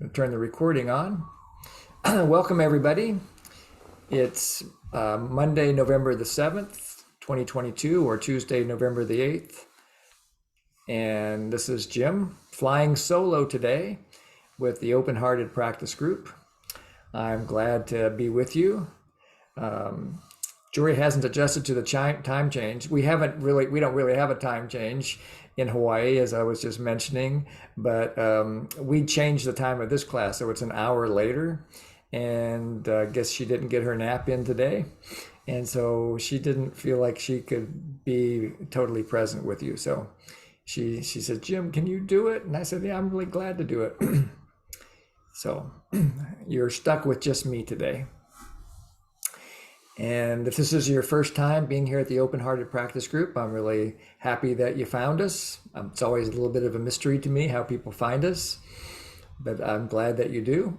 Turn the recording on. Welcome, everybody. It's Monday, November the 7th, 2022, or Tuesday, November the 8th. And this is Jim flying solo today with the Open Hearted Practice Group. I'm glad to be with you. Jory hasn't adjusted to the time change. We don't really have a time change in Hawaii, as I was just mentioning, but we changed the time of this class, so it's an hour later. And I guess she didn't get her nap in today, and so she didn't feel like she could be totally present with you. So she said, "Jim, can you do it?" And I said, "Yeah, I'm really glad to do it." So you're stuck with just me today. And if this is your first time being here at the Open Hearted Practice Group, I'm really happy that you found us. It's always a little bit of a mystery to me how people find us, but I'm glad that you do.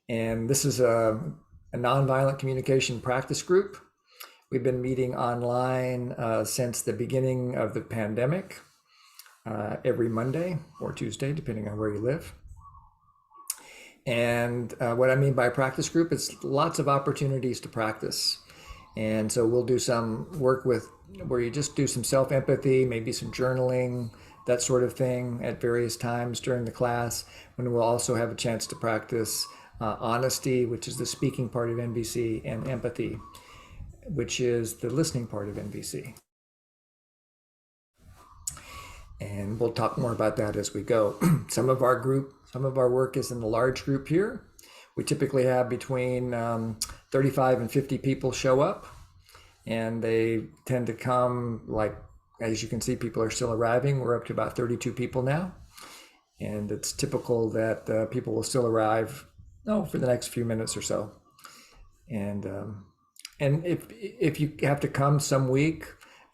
And this is a nonviolent communication practice group. We've been meeting online since the beginning of the pandemic, every Monday or Tuesday, depending on where you live. And what I mean by practice group is lots of opportunities to practice. And so we'll do some work where you just do some self-empathy, maybe some journaling, that sort of thing at various times during the class, when we'll also have a chance to practice honesty, which is the speaking part of NVC, and empathy, which is the listening part of NVC. And we'll talk more about that as we go. Some of our work is in the large group here. We typically have between 35 and 50 people show up, and they tend to come, like, as you can see, people are still arriving. We're up to about 32 people now. And it's typical that people will still arrive for the next few minutes or so. And if you have to come some week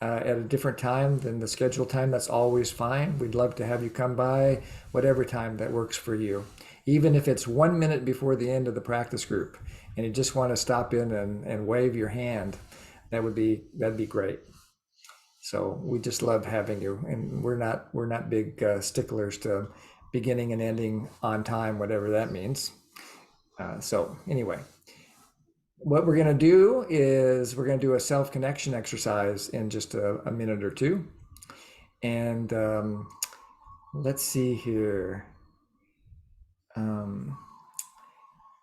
at a different time than the scheduled time, that's always fine. We'd love to have you come by whatever time that works for you. Even if it's 1 minute before the end of the practice group and you just want to stop in and wave your hand, that'd be great. So we just love having you, and we're not big sticklers to beginning and ending on time, whatever that means. So anyway, what we're going to do is we're going to do a self-connection exercise in just a minute or two. And let's see here.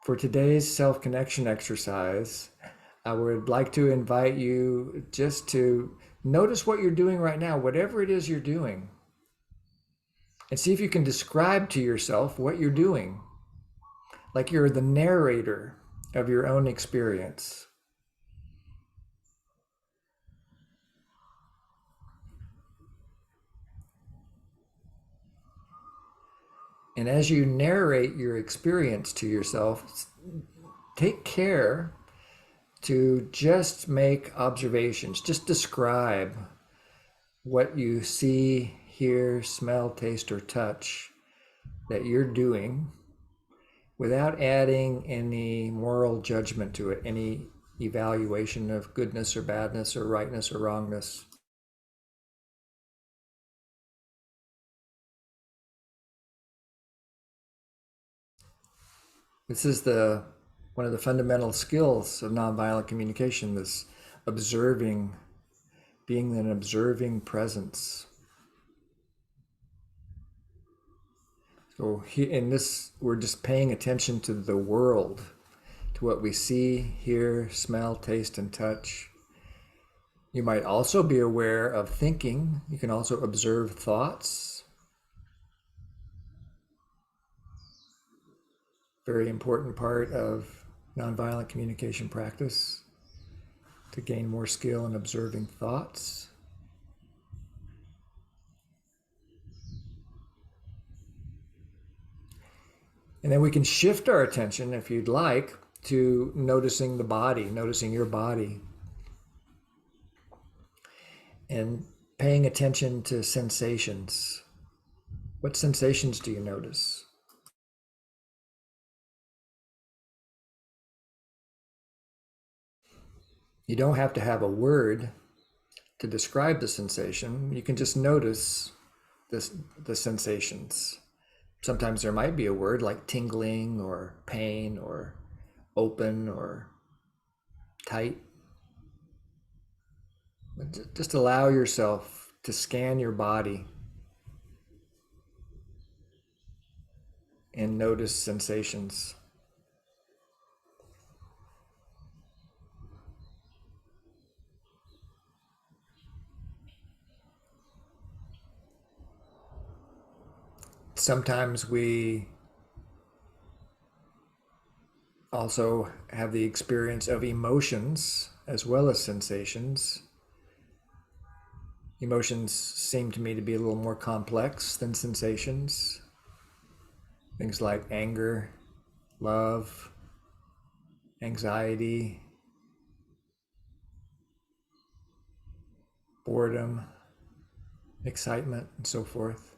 For today's self-connection exercise, I would like to invite you just to notice what you're doing right now, whatever it is you're doing, and see if you can describe to yourself what you're doing, like you're the narrator of your own experience. And as you narrate your experience to yourself, take care to just make observations, just describe what you see, hear, smell, taste, or touch that you're doing without adding any moral judgment to it, any evaluation of goodness or badness or rightness or wrongness. This is one of the fundamental skills of nonviolent communication, this observing, being an observing presence. So in this, we're just paying attention to the world, to what we see, hear, smell, taste, and touch. You might also be aware of thinking. You can also observe thoughts. Very important part of nonviolent communication practice, to gain more skill in observing thoughts. And then we can shift our attention, if you'd like, to noticing the body, noticing your body, and paying attention to sensations. What sensations do you notice? You don't have to have a word to describe the sensation. You can just notice the sensations. Sometimes there might be a word like tingling or pain or open or tight. But just allow yourself to scan your body and notice sensations. Sometimes we also have the experience of emotions as well as sensations. Emotions seem to me to be a little more complex than sensations. Things like anger, love, anxiety, boredom, excitement, and so forth.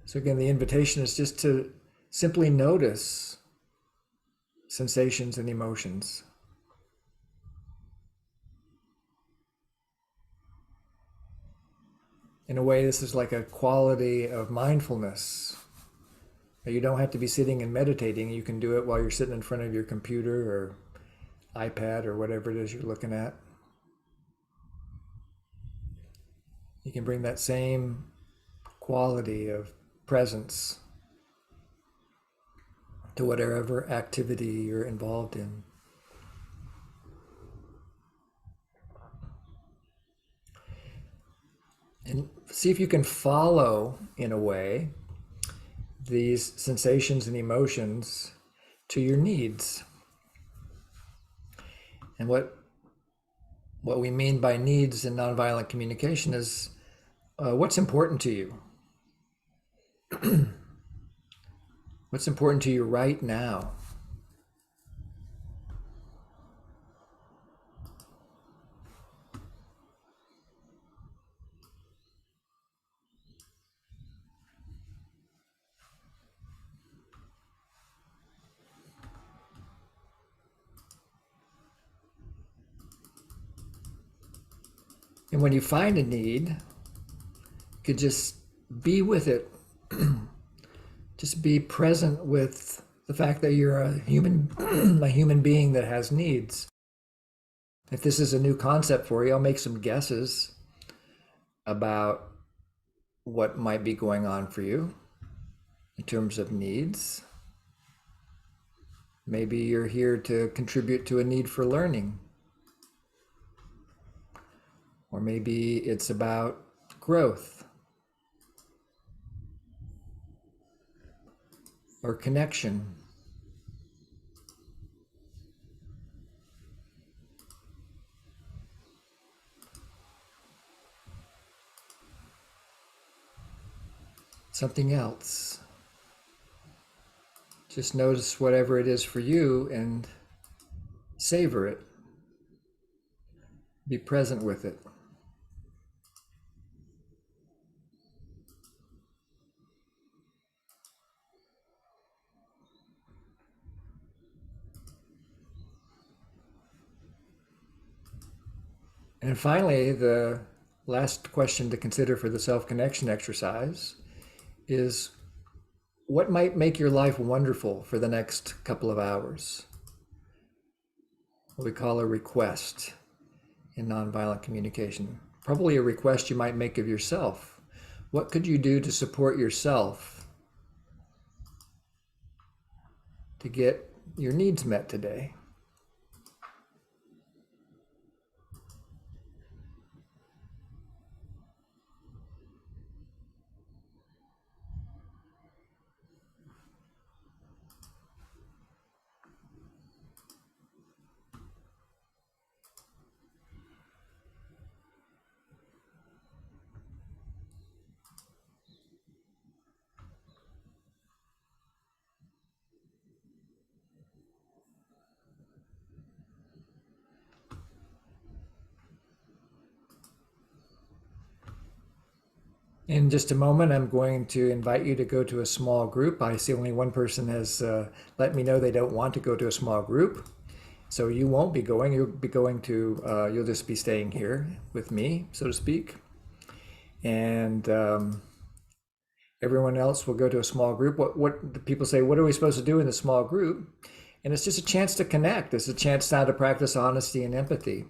So again, the invitation is just to simply notice sensations and emotions. In a way, this is like a quality of mindfulness. You don't have to be sitting and meditating. You can do it while you're sitting in front of your computer or iPad or whatever it is you're looking at. You can bring that same quality of presence to whatever activity you're involved in. And see if you can follow, in a way, these sensations and emotions to your needs. And what we mean by needs in nonviolent communication is what's important to you? What's important to you right now? And when you find a need, you could just be with it. Just be present with the fact that you're a human being that has needs. If this is a new concept for you, I'll make some guesses about what might be going on for you in terms of needs. Maybe you're here to contribute to a need for learning. Or maybe it's about growth or connection. Something else. Just notice whatever it is for you and savor it. Be present with it. And finally, the last question to consider for the self-connection exercise is what might make your life wonderful for the next couple of hours? What we call a request in nonviolent communication. Probably a request you might make of yourself. What could you do to support yourself to get your needs met today? In just a moment, I'm going to invite you to go to a small group. I see only one person has let me know they don't want to go to a small group. So you won't be going. You'll be going to, you'll just be staying here with me, so to speak. And Everyone else will go to a small group. What the people say, what are we supposed to do in the small group? And it's just a chance to connect. It's a chance now to practice honesty and empathy.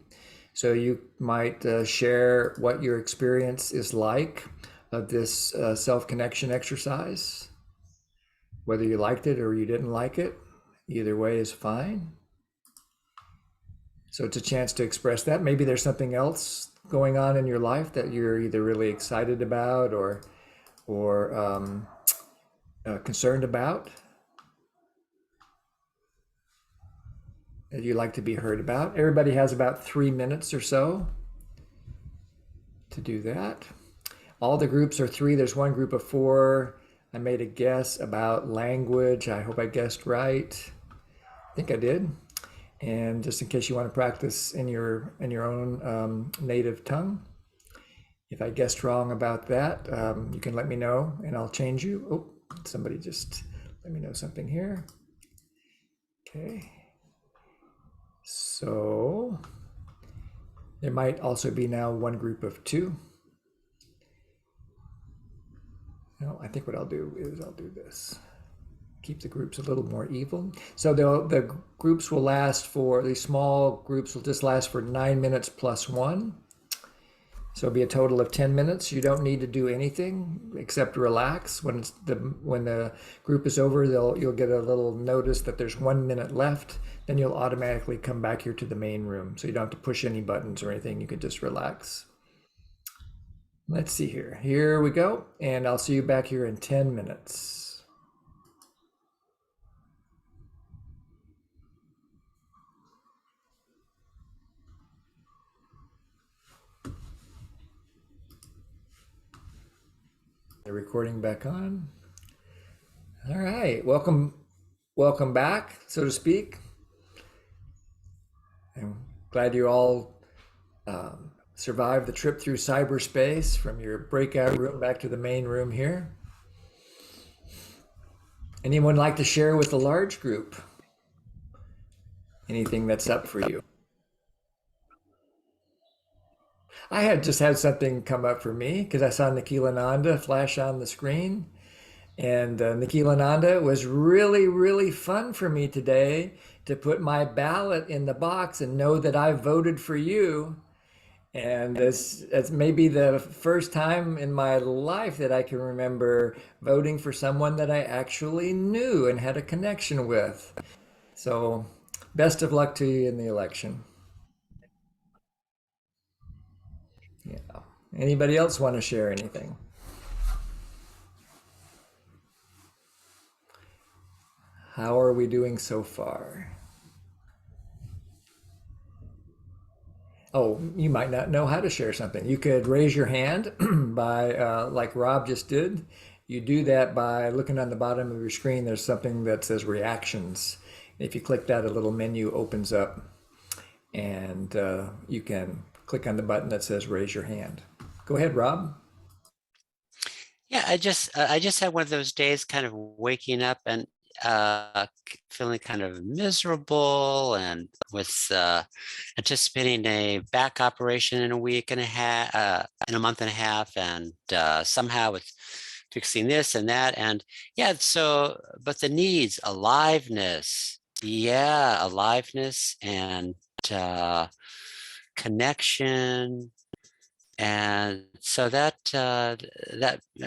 So you might share what your experience is like of this self-connection exercise, whether you liked it or you didn't like it. Either way is fine. So it's a chance to express that. Maybe there's something else going on in your life that you're either really excited about or concerned about that you like to be heard about. Everybody has about 3 minutes or so to do that. All the groups are three. There's one group of four. I made a guess about language. I hope I guessed right. I think I did. And just in case you want to practice in your own native tongue, if I guessed wrong about that, you can let me know and I'll change you. Oh, somebody just let me know something here. Okay. So there might also be now one group of two. No, I think what I'll do is I'll do this. Keep the groups a little more even. So the groups will last for, these small groups will just last for 9 minutes plus one. So it'll be a total of 10 minutes. You don't need to do anything except relax. When the group is over, you'll get a little notice that there's 1 minute left. Then you'll automatically come back here to the main room. So you don't have to push any buttons or anything. You can just relax. Let's see here. Here we go. And I'll see you back here in 10 minutes. The recording back on. All right, welcome back, so to speak. I'm glad you all survived the trip through cyberspace from your breakout room back to the main room here. Anyone like to share with the large group anything that's up for you? I had just had something come up for me because I saw Nikhilananda flash on the screen. And Nikhilananda, it was really, really fun for me today to put my ballot in the box and know that I voted for you. And it's maybe the first time in my life that I can remember voting for someone that I actually knew and had a connection with. So best of luck to you in the election. Yeah. Anybody else want to share anything? How are we doing so far? Oh, you might not know how to share something. You could raise your hand by, like Rob just did. You do that by looking on the bottom of your screen. There's something that says reactions. If you click that, a little menu opens up and you can click on the button that says raise your hand. Go ahead, Rob. Yeah, I just had one of those days kind of waking up and feeling kind of miserable and with anticipating a back operation in a week and a half, in a month and a half, and somehow with fixing this and that. And yeah, so, but the needs, aliveness, yeah, aliveness and connection. And so that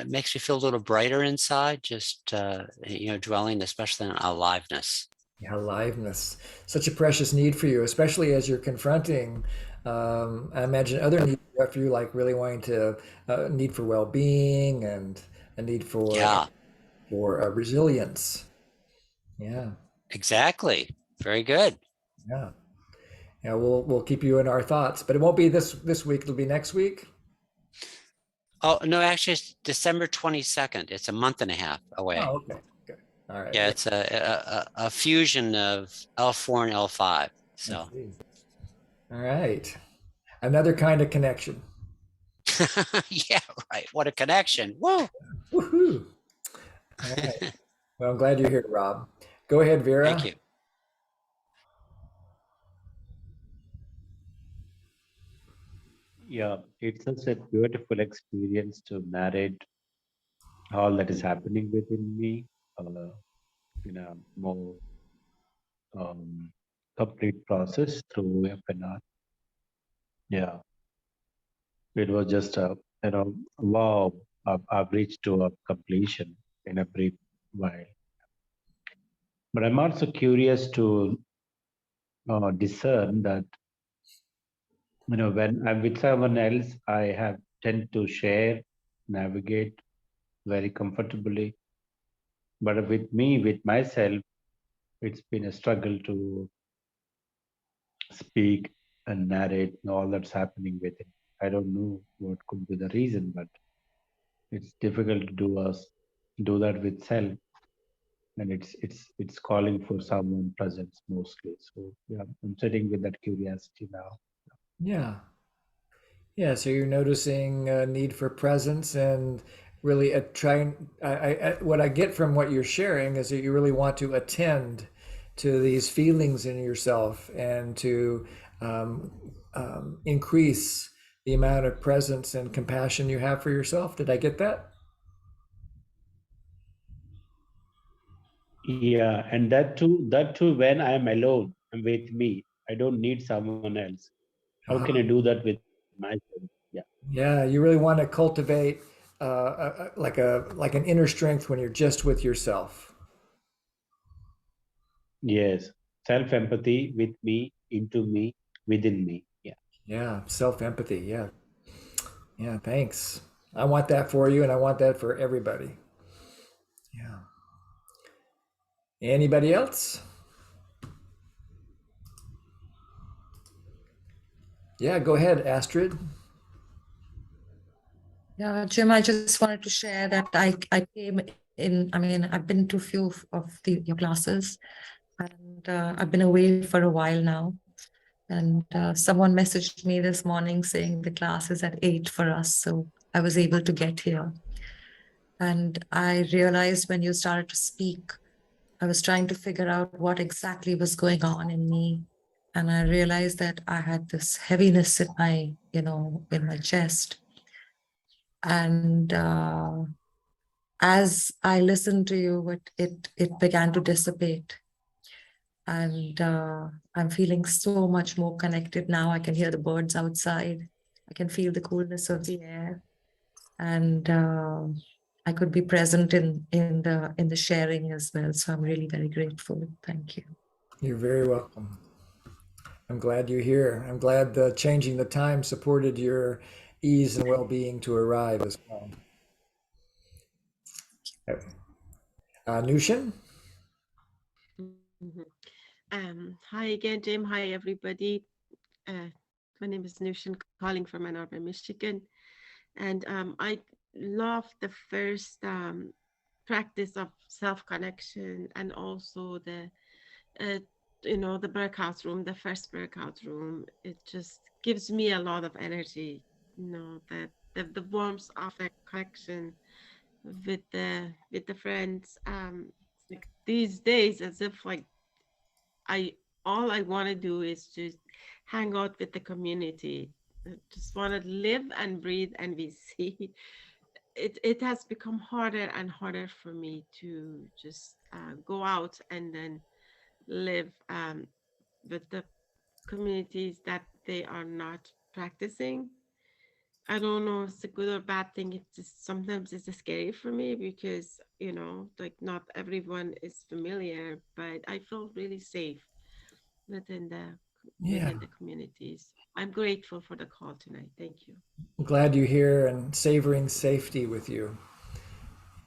makes me feel a little brighter inside, just dwelling especially on aliveness. Yeah, aliveness. Such a precious need for you, especially as you're confronting, I imagine, other needs for you, like really wanting to, need for well-being and a need Yeah, for resilience. Yeah, exactly. Very good. yeah, yeah. We'll keep you in our thoughts, but it won't be this week. It'll be next week. Oh no, actually it's December 22nd. It's a month and a half away. Oh, okay. Good. All right. Yeah, Yeah, it's a fusion of L4 and L5. I So see. All right. Another kind of connection. yeah, right. What a connection. Woo. Woohoo! All right. Well, I'm glad you're here, Rob. Go ahead, Thank Vera. you. Yeah, it's such a beautiful experience to narrate all that is happening within me in a more complete process through FNR. Yeah, it was just a wow. I've reached to a completion in a brief while, but I'm also curious to discern that when I'm with someone else, I have tend to share, navigate very comfortably, but with me, with myself, it's been a struggle to speak and narrate all that's happening within. I don't know what could be the reason, but it's difficult to do that with self, and it's calling for someone presence mostly. So yeah, I'm sitting with that curiosity now. Yeah. Yeah, so you're noticing a need for presence and really trying. What I get from what you're sharing is that you really want to attend to these feelings in yourself and to um, increase the amount of presence and compassion you have for yourself. Did I get that? Yeah, and that too when I am alone, I'm with me. I don't need someone else. How can I Uh-huh. do that with myself? Yeah. Yeah, you really want to cultivate like an inner strength when you're just with yourself. Yes. Self empathy with me, into me, within me. Yeah. Yeah, self empathy. Yeah, yeah. Thanks. I want that for you, and I want that for everybody. Yeah. Anybody else? Yeah, go ahead, Astrid. Yeah, Jim, I just wanted to share that I came in, I mean, I've been to a few of your classes, and I've been away for a while now. And someone messaged me this morning saying the class is at 8 for us. So I was able to get here. And I realized when you started to speak, I was trying to figure out what exactly was going on in me. And I realized that I had this heaviness in my chest. And as I listened to you, it began to dissipate. And I'm feeling so much more connected now. I can hear the birds outside. I can feel the coolness of the air, and I could be present in the sharing as well. So I'm really very grateful. Thank you. You're very welcome. I'm glad you're here. I'm glad changing the time supported your ease and well-being to arrive as well. Nushin? Mhm. Hi again, Jim. Hi, everybody. My name is Nushin, calling from Ann Arbor, Michigan. And I love the first practice of self-connection, and also uh, the breakout room, the first breakout room. It just gives me a lot of energy, that the warmth of the connection with the friends. Like these days, as if like I all I want to do is just hang out with the community. I just want to live and breathe and be seen. It has become harder and harder for me to just go out and then live with the communities that they are not practicing. I don't know if it's a good or bad thing. It's just sometimes it's scary for me because, like not everyone is familiar, but I feel really safe within the Yeah, within the communities. I'm grateful for the call tonight. Thank you. I'm glad you're here and savoring safety with you.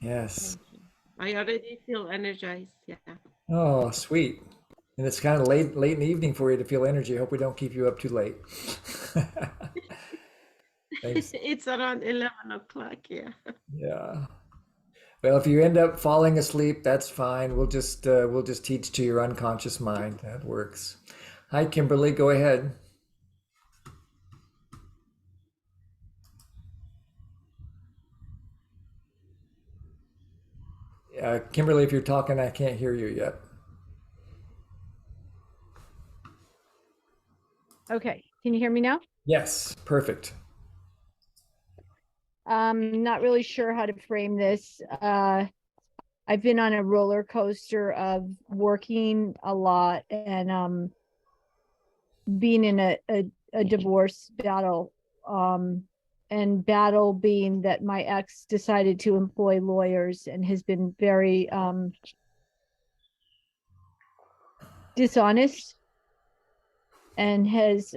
Yes. Thank you. I already feel energized. Yeah. Oh, sweet. And it's kind of late in the evening for you to feel energy. I hope we don't keep you up too late. Thanks. It's around 11 o'clock. Yeah. Yeah. Well, if you end up falling asleep, that's fine. We'll just teach to your unconscious mind. That works. Hi, Kimberly. Go ahead. Kimberly, if you're talking, I can't hear you yet. Okay, can you hear me now? Yes, perfect. Not really sure how to frame this. I've been on a roller coaster of working a lot and being in a divorce battle. And battle being that my ex decided to employ lawyers and has been very dishonest and has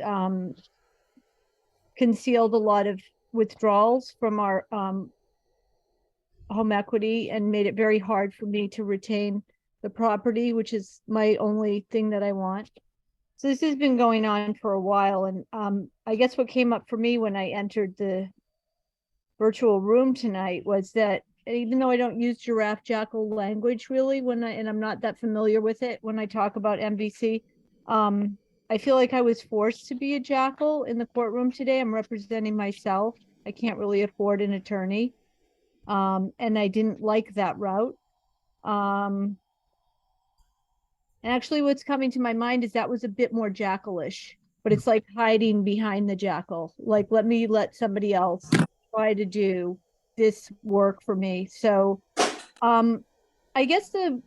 concealed a lot of withdrawals from our home equity and made it very hard for me to retain the property, which is my only thing that I want. So this has been going on for a while. And I guess what came up for me when I entered the virtual room tonight was that even though I don't use giraffe jackal language really and I'm not that familiar with it when I talk about MVC, I feel like I was forced to be a jackal in the courtroom today. I'm representing myself. I can't really afford an attorney. And I didn't like that route. And actually what's coming to my mind is that was a bit more jackalish, but it's like hiding behind the jackal. Like, let somebody else try to do this work for me. So I guess the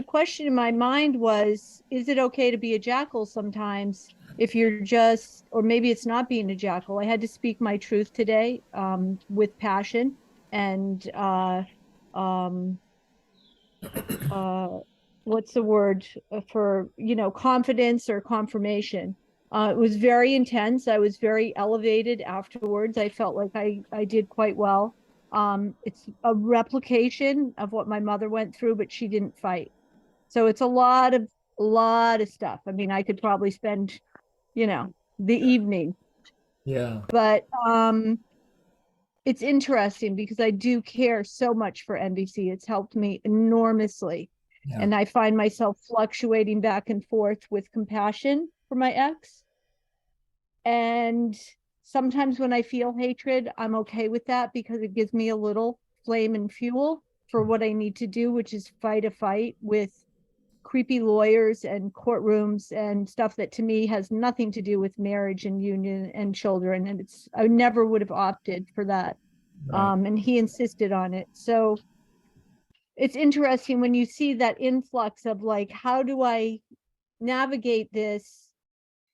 question in my mind was, is it okay to be a jackal sometimes if you're just, or maybe it's not being a jackal. I had to speak my truth today with passion and what's the word for, confidence or confirmation. It was very intense. I was very elevated afterwards. I felt like I did quite well. It's a replication of what my mother went through, but she didn't fight. So it's a lot of stuff. I mean, I could probably spend, the evening. Yeah. But it's interesting because I do care so much for NVC. It's helped me enormously. Yeah. And I find myself fluctuating back and forth with compassion for my ex. And sometimes when I feel hatred, I'm okay with that because it gives me a little flame and fuel for what I need to do, which is fight a fight with creepy lawyers and courtrooms and stuff that to me has nothing to do with marriage and union and children. And I never would have opted for that. Right. And he insisted on it. So it's interesting when you see that influx of like, how do I navigate this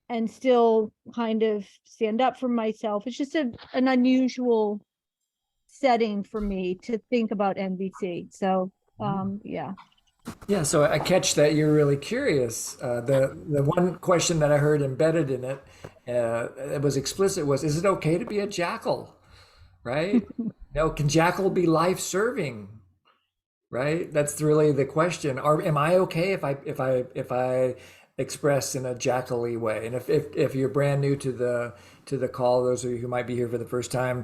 and still kind of stand up for myself? It's just an unusual setting for me to think about NVC. So yeah. Yeah, so I catch that you're really curious. The one question that I heard embedded in it, it was explicit, was, is it okay to be a jackal? Right? Can jackal be life-serving? Right? That's really the question. Am I okay if I express in a jackal-y way? And if you're brand new to the call, those of you who might be here for the first time,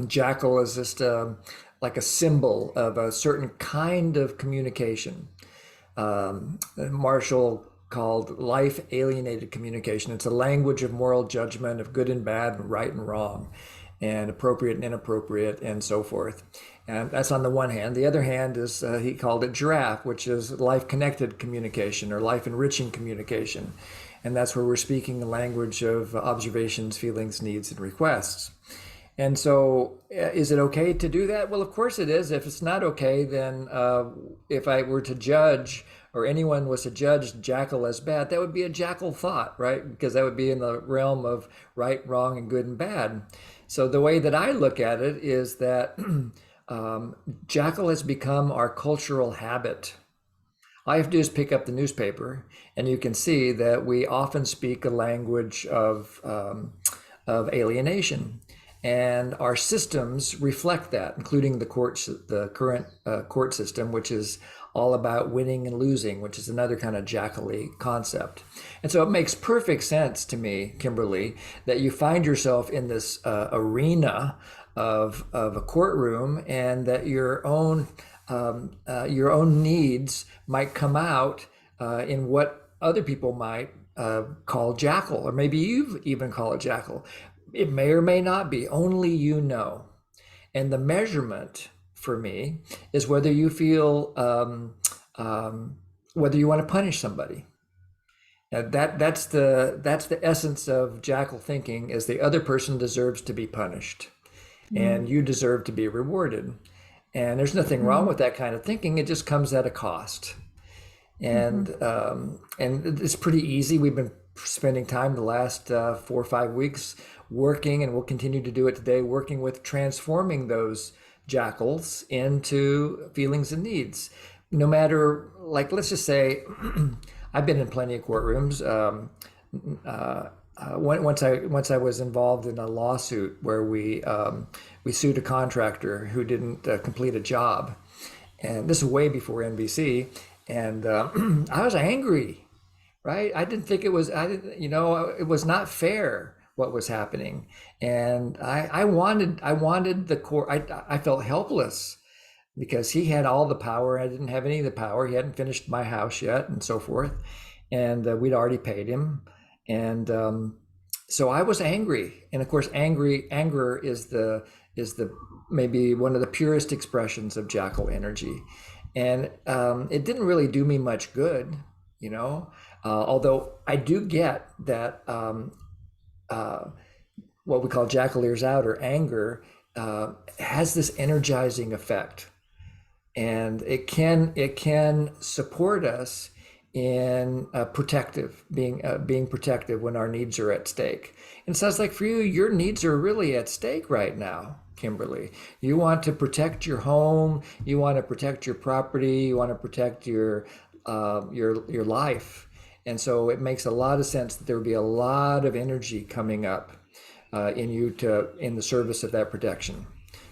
jackal is just like a symbol of a certain kind of communication. Marshall called life alienated communication. It's a language of moral judgment, of good and bad, and right and wrong, and appropriate and inappropriate, and so forth. And that's on the one hand. The other hand is, he called it giraffe, which is life connected communication or life enriching communication. And that's where we're speaking the language of observations, feelings, needs, and requests. And so is it okay to do that? Well, of course it is. If it's not okay, then if I were to judge, or anyone was to judge jackal as bad, that would be a jackal thought, right? Because that would be in the realm of right, wrong, and good and bad. So the way that I look at it is that jackal has become our cultural habit. All you have to do is pick up the newspaper, and you can see that we often speak a language of alienation. And our systems reflect that, including the current court system, which is all about winning and losing, which is another kind of jackal-y concept. And so it makes perfect sense to me, Kimberly, that you find yourself in this arena of a courtroom, and that your own needs might come out in what other people might call jackal, or maybe you even call it jackal. It may or may not be, only you know. And the measurement for me is whether you feel, whether you want to punish somebody. That's the essence of jackal thinking, is the other person deserves to be punished. and you deserve to be rewarded. And there's nothing wrong with that kind of thinking. It just comes at a cost. And it's pretty easy. We've been spending time the last 4 or 5 weeks working, and we'll continue to do it today, working with transforming those jackals into feelings and needs. No matter, like, let's just say, I've been in plenty of courtrooms. Once I was involved in a lawsuit where we sued a contractor who didn't complete a job, and this is way before NBC, and I was angry, right? I didn't think it was, it was not fair what was happening, and I wanted the court. I felt helpless because he had all the power. I didn't have any of the power. He hadn't finished my house yet, and so forth, and we'd already paid him. And so I was angry, and of course, anger is the maybe one of the purest expressions of jackal energy, and it didn't really do me much good, although I do get that what we call jackal ears out, or anger, has this energizing effect, and it can support us in being protective when our needs are at stake. And it sounds like for you, your needs are really at stake right now, Kimberly. You want to protect your home, you want to protect your property, you want to protect your life. And so it makes a lot of sense that there would be a lot of energy coming up in the service of that protection.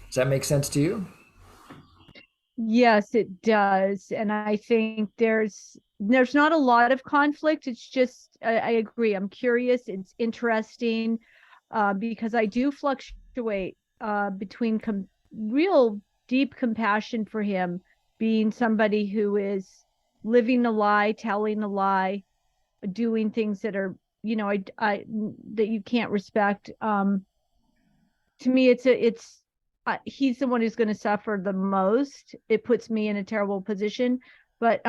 Does that make sense to you? Yes, it does. And I think there's not a lot of conflict. It's just, I agree. I'm curious. It's interesting because I do fluctuate between real deep compassion for him, being somebody who is living a lie, telling a lie, doing things that are, that you can't respect. To me, he's the one who's going to suffer the most. It puts me in a terrible position. But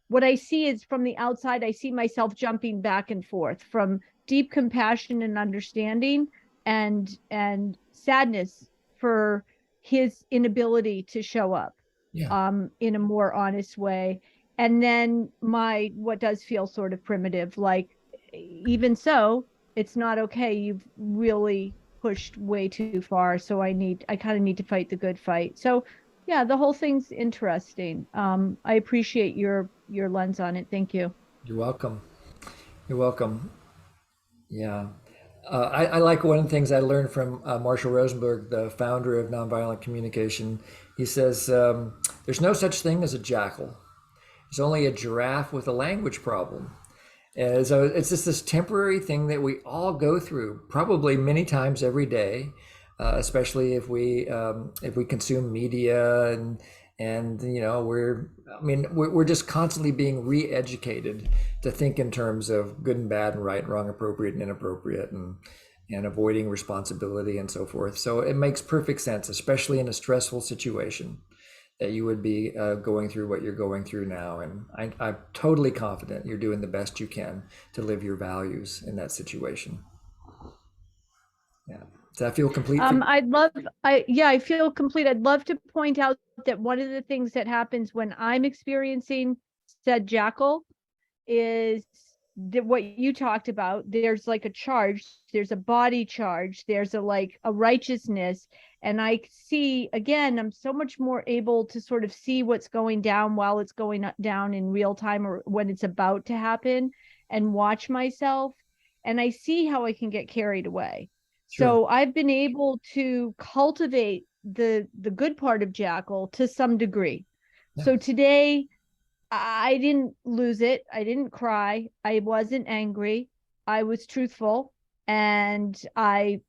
what I see is, from the outside, I see myself jumping back and forth from deep compassion and understanding and sadness for his inability to show up in a more honest way. And then what does feel sort of primitive, like, even so, it's not okay. You've really pushed way too far. So I kind of need to fight the good fight. So yeah, the whole thing's interesting. I appreciate your lens on it. Thank you. You're welcome. You're welcome. Yeah. I like one of the things I learned from Marshall Rosenberg, the founder of Nonviolent Communication. He says, there's no such thing as a jackal. There's only a giraffe with a language problem. And so it's just this temporary thing that we all go through, probably many times every day, especially if we consume media and we're just constantly being re-educated to think in terms of good and bad and right and wrong, appropriate and inappropriate, and avoiding responsibility and so forth. So it makes perfect sense, especially in a stressful situation, that you would be going through what you're going through now. And I'm totally confident you're doing the best you can to live your values in that situation. Yeah. Does that feel complete? I feel complete. I'd love to point out that one of the things that happens when I'm experiencing said jackal is that what you talked about. There's like a charge, there's a body charge, there's a righteousness. And I see, again, I'm so much more able to sort of see what's going down while it's going down in real time, or when it's about to happen, and watch myself. And I see how I can get carried away. Sure. So I've been able to cultivate the good part of jackal to some degree. Yeah. So today, I didn't lose it. I didn't cry. I wasn't angry. I was truthful, and I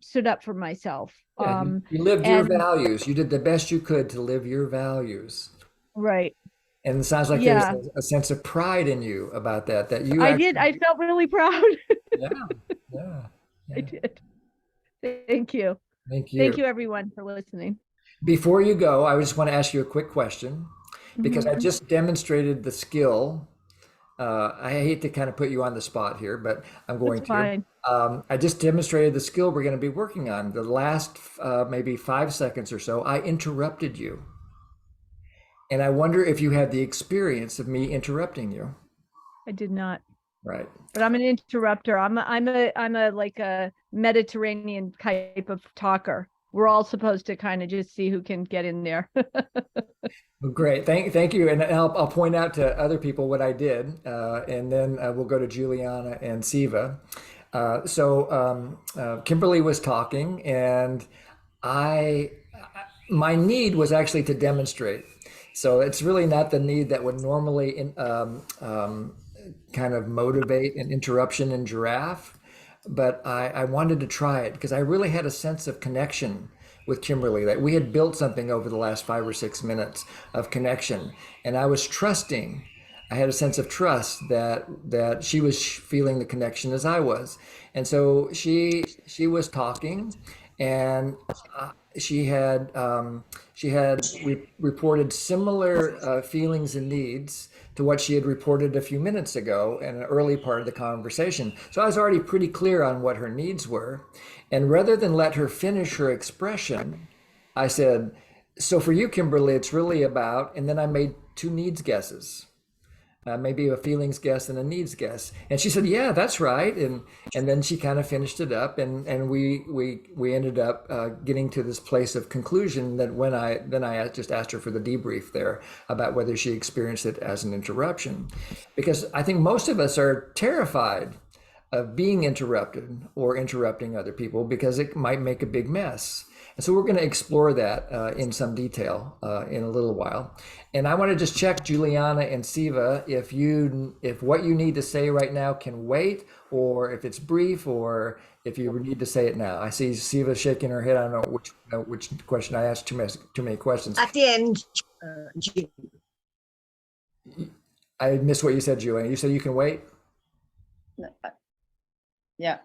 stood up for myself. Yeah, you lived your values. You did the best you could to live your values. Right. And it sounds like there's a sense of pride in you about that you I did. I felt really proud. Yeah. I did. Thank you. Thank you. Thank you, everyone, for listening. Before you go, I just want to ask you a quick question, because I just demonstrated the skill. I hate to kind of put you on the spot here, but I'm going to. Fine. I just demonstrated the skill we're going to be working on. The last maybe 5 seconds or so, I interrupted you. And I wonder if you had the experience of me interrupting you. I did not, Right. but I'm an interrupter. I'm a like a Mediterranean type of talker. We're all supposed to kind of just see who can get in there. Well, great. Thank you. And I'll point out to other people what I did. And then we'll go to Juliana and Siva. Kimberly was talking, and my need was actually to demonstrate. So it's really not the need that would normally kind of motivate an interruption in giraffe, but I wanted to try it because I really had a sense of connection with Kimberly, that we had built something over the last 5 or 6 minutes of connection, and I was trusting. I had a sense of trust that she was feeling the connection as I was, and so she was talking, and she had reported similar feelings and needs to what she had reported a few minutes ago in an early part of the conversation. So I was already pretty clear on what her needs were, and rather than let her finish her expression, I said, "So for you, Kimberly, it's really about," and then I made 2 needs guesses. Maybe a feelings guess and a needs guess, and she said, "Yeah, that's right." And then she kind of finished it up, and we ended up getting to this place of conclusion. That when I just asked her for the debrief there about whether she experienced it as an interruption, because I think most of us are terrified of being interrupted or interrupting other people because it might make a big mess. And so we're going to explore that in some detail in a little while. And I want to just check, Juliana and Siva, if what you need to say right now can wait, or if it's brief, or if you need to say it now. I see Siva shaking her head. I don't know which question I asked. Too many questions. At the end, Jim. I missed what you said, Juliana. You said you can wait? Yeah,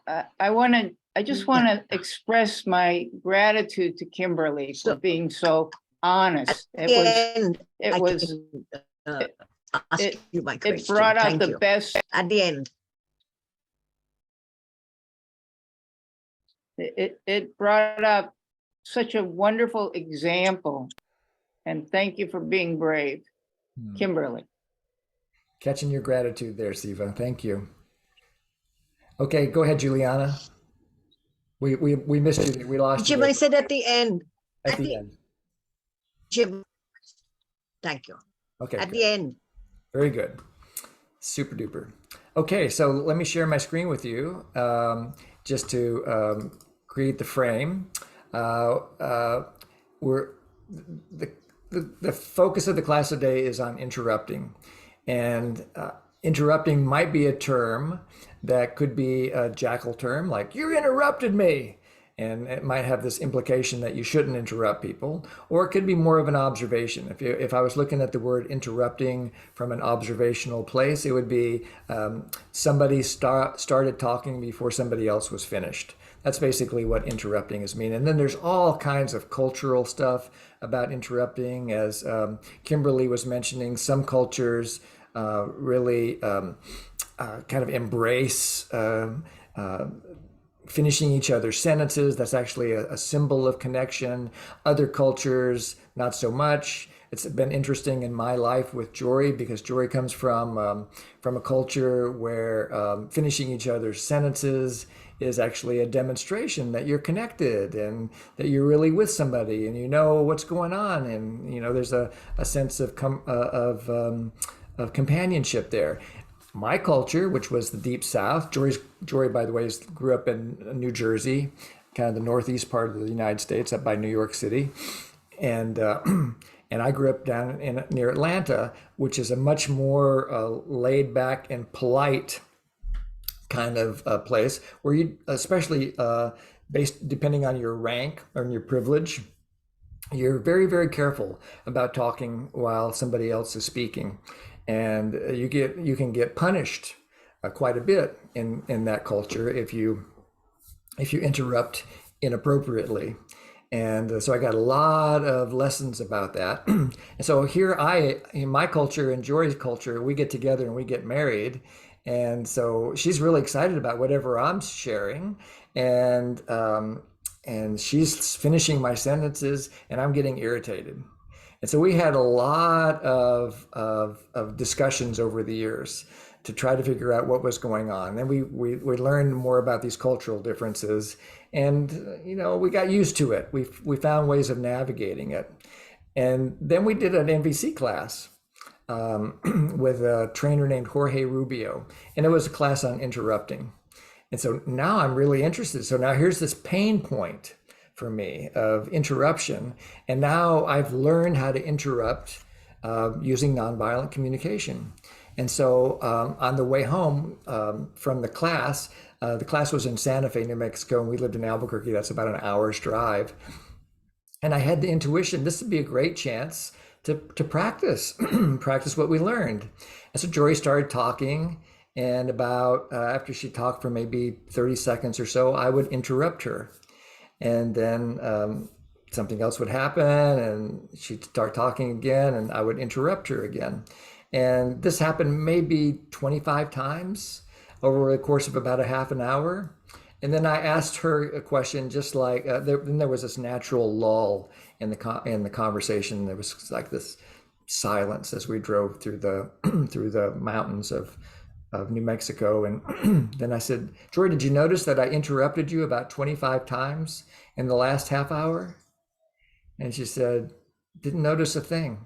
I just want to express my gratitude to Kimberly for being so honest. At the end, It I was, can, ask you my question. it brought out Thank the you. best, At the end. it brought up such a wonderful example. And thank you for being brave, Kimberly. Catching your gratitude there, Siva. Thank you. Okay, go ahead, Juliana. We missed you. We lost you Jim, I said at the end. at the end. Jim, thank you. Okay, At good. the end. Very good. Super duper. Okay, so let me share my screen with you just to create the frame. We're the focus of the class today is on interrupting, and interrupting might be a term that could be a jackal term, like "you interrupted me," and it might have this implication that you shouldn't interrupt people, or it could be more of an observation. If I was looking at the word interrupting from an observational place, it would be somebody started talking before somebody else was finished. That's basically what interrupting is mean. And then there's all kinds of cultural stuff about interrupting, as Kimberly was mentioning. Some cultures really kind of embrace finishing each other's sentences. That's actually a symbol of connection. Other cultures, not so much. It's been interesting in my life with Jory, because Jory comes from a culture where finishing each other's sentences is actually a demonstration that you're connected and that you're really with somebody and you know what's going on, and there's a sense of companionship there. My culture, which was the Deep South, Jory, by the way, grew up in New Jersey, kind of the northeast part of the United States, up by New York City, and I grew up down near Atlanta, which is a much more laid back and polite kind of place, where you, especially depending on your rank or your privilege, you're very, very careful about talking while somebody else is speaking. And you can get punished quite a bit in that culture if you interrupt inappropriately. And so I got a lot of lessons about that. And so here in my culture and Jory's culture, we get together and we get married, And so she's really excited about whatever I'm sharing, and she's finishing my sentences, and I'm getting irritated. And so we had a lot of discussions over the years to try to figure out what was going on. And we learned more about these cultural differences, and we got used to it. We found ways of navigating it. And then we did an NVC class with a trainer named Jorge Rubio, and it was a class on interrupting. And so now I'm really interested. So now here's this pain point for me of interruption. And now I've learned how to interrupt using nonviolent communication. And so on the way home from the class was in Santa Fe, New Mexico, and we lived in Albuquerque. That's about an hour's drive. And I had the intuition, this would be a great chance to practice, practice what we learned. And so Jory started talking, and about after she talked for maybe 30 seconds or so, I would interrupt her. And then something else would happen, and she'd start talking again, and I would interrupt her again. And this happened maybe 25 times over the course of about a half an hour. And then I asked her a question, just like then there was this natural lull in the conversation. There was like this silence as we drove through the mountains of New Mexico. And then I said, Jory, did you notice that I interrupted you about 25 times in the last half hour? And she said, didn't notice a thing.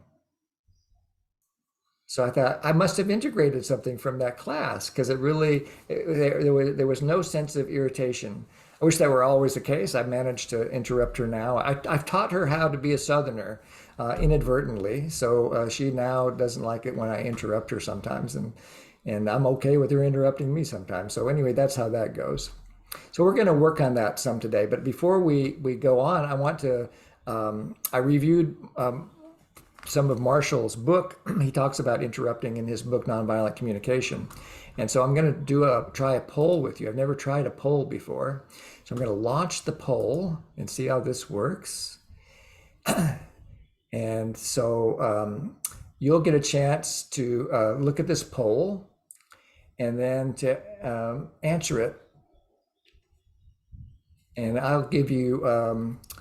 So I thought I must have integrated something from that class, because it really, there was no sense of irritation. I wish that were always the case. I've managed to interrupt her now. I've taught her how to be a Southerner inadvertently. So she now doesn't like it when I interrupt her sometimes. And I'm okay with her interrupting me sometimes. So anyway, that's how that goes. So we're going to work on that some today. But before we go on, I want to, I reviewed some of Marshall's book. He talks about interrupting in his book, Nonviolent Communication. And so I'm going to try a poll with you. I've never tried a poll before. So I'm going to launch the poll and see how this works. And so you'll get a chance to look at this poll and then to answer it. And I'll give you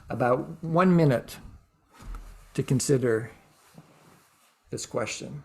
about 1 minute to consider this question.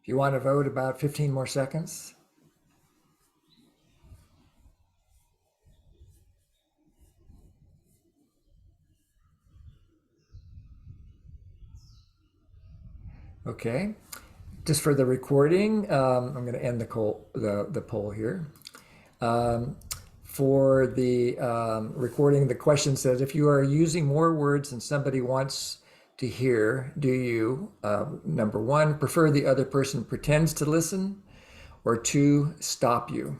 If you want to vote, about 15 more seconds. Okay, just for the recording, I'm going to end the poll here. For the recording, the question says, if you are using more words than somebody wants to hear, do you, number one, prefer the other person pretends to listen, or two, stop you?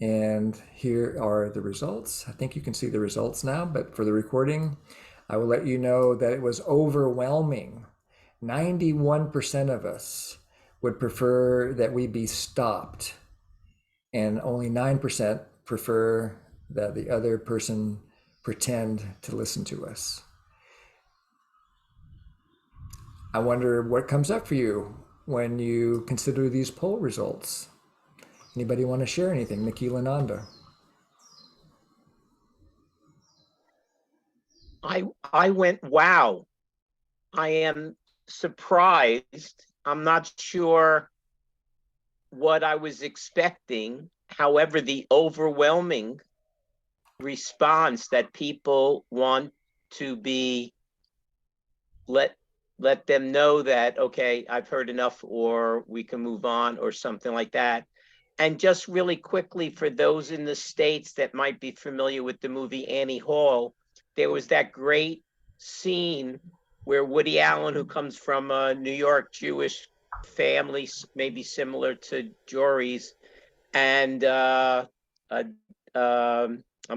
And here are the results. I think you can see the results now, but for the recording, I will let you know that it was overwhelming. 91% of us would prefer that we be stopped, and only 9% prefer that the other person pretend to listen to us. I wonder what comes up for you when you consider these poll results. Anybody want to share anything? Nikhil Ananda. I went, wow. I am surprised. I'm not sure what I was expecting. However, the overwhelming response that people want to be let them know that, okay, I've heard enough, or we can move on, or something like that. And just really quickly, for those in the States that might be familiar with the movie Annie Hall, there was that great scene where Woody Allen, who comes from a New York Jewish family, maybe similar to Jory's, and I'm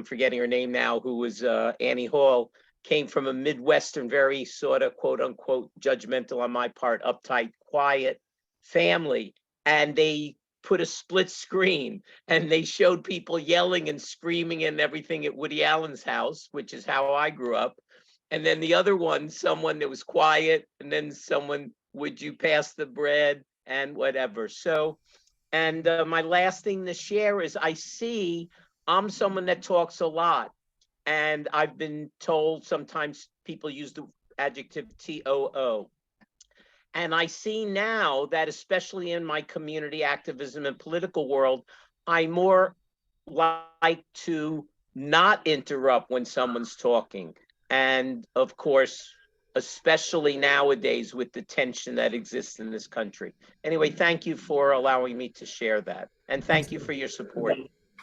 forgetting her name now, who was Annie Hall, came from a Midwestern, very sort of quote unquote judgmental on my part, uptight, quiet family. And they put a split screen and they showed people yelling and screaming and everything at Woody Allen's house, which is how I grew up. And then the other one, someone that was quiet, and then someone, would you pass the bread and whatever. So, and my last thing to share is I'm someone that talks a lot. And I've been told sometimes people use the adjective TOO. And I see now that, especially in my community activism and political world, I more like to not interrupt when someone's talking. And of course, especially nowadays with the tension that exists in this country. Anyway, thank you for allowing me to share that. And thank you for your support.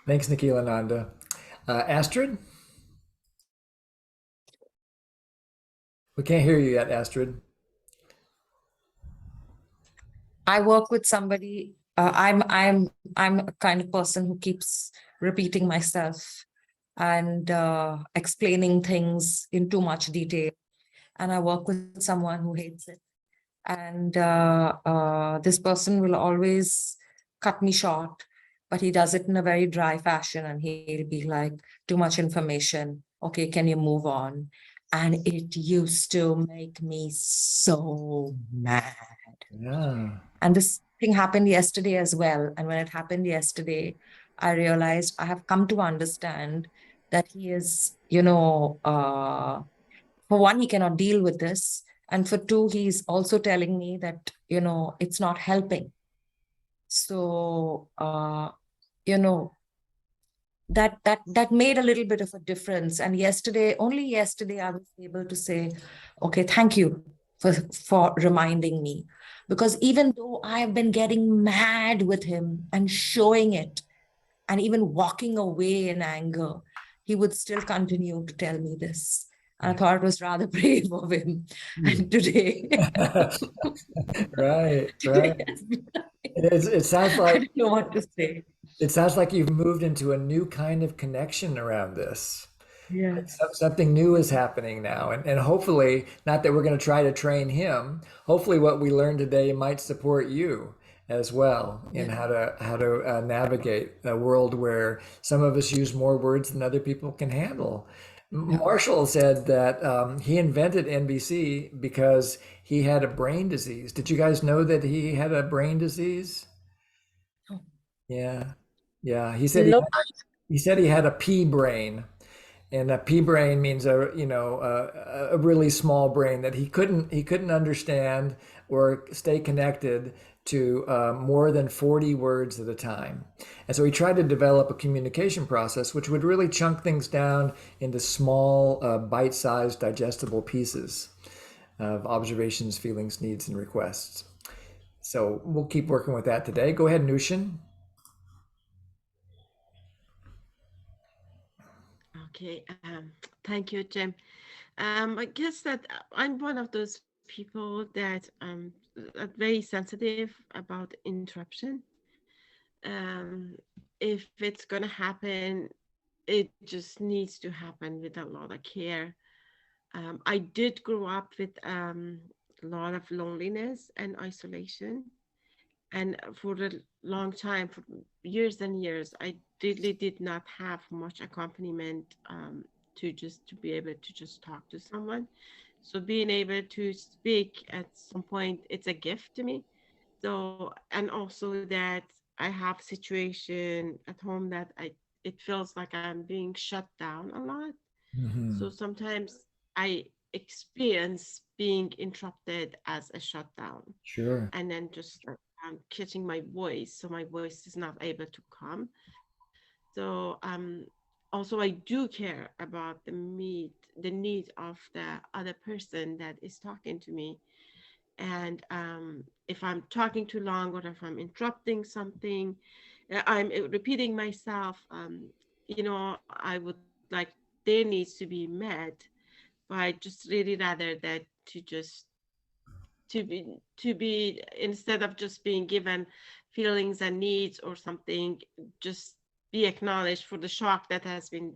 Thanks, Nikhilananda. Astrid? We can't hear you yet, Astrid. I work with somebody. I'm a kind of person who keeps repeating myself and explaining things in too much detail. And I work with someone who hates it. And this person will always cut me short, but he does it in a very dry fashion. And he'll be like, too much information. Okay, can you move on? And it used to make me so mad. Yeah. And this thing happened yesterday as well. And when it happened yesterday, I realized I have come to understand that he is, for one, he cannot deal with this. And for two, he's also telling me that, it's not helping. So, that made a little bit of a difference. And only yesterday, I was able to say, okay, thank you for reminding me. Because even though I have been getting mad with him and showing it, and even walking away in anger, he would still continue to tell me this. And I thought it was rather brave of him. And today, Right. today It sounds I like don't know what to say. it sounds like you've moved into a new kind of connection around this. Yes. Something new is happening now, and hopefully, not that we're going to try to train him. Hopefully, what we learned today might support you as well in how to navigate a world where some of us use more words than other people can handle. Marshall said that he invented NBC because he had a brain disease. Did you guys know that he had a brain disease? Oh. Yeah. He said he had a pea brain. And a pea brain means a really small brain that he couldn't understand or stay connected to more than 40 words at a time. And so he tried to develop a communication process which would really chunk things down into small, bite-sized, digestible pieces of observations, feelings, needs, and requests. So we'll keep working with that today. Go ahead, Nushin. Okay, thank you, Jim. I guess that I'm one of those people that are very sensitive about interruption. If it's gonna happen, it just needs to happen with a lot of care. I did grow up with a lot of loneliness and isolation. And for a long time, for years and years, I really did not have much accompaniment to be able to just talk to someone. So being able to speak at some point, it's a gift to me. So, and also that I have situation at home that it feels like I'm being shut down a lot. Mm-hmm. So sometimes I experience being interrupted as a shutdown. Sure. And then just catching my voice, so my voice is not able to come. So also I do care about the need of the other person that is talking to me. And if I'm talking too long or if I'm interrupting something, I'm repeating myself, I would like their needs to be met, but I just really rather that to be instead of just being given feelings and needs or something, just be acknowledged for the shock that has been,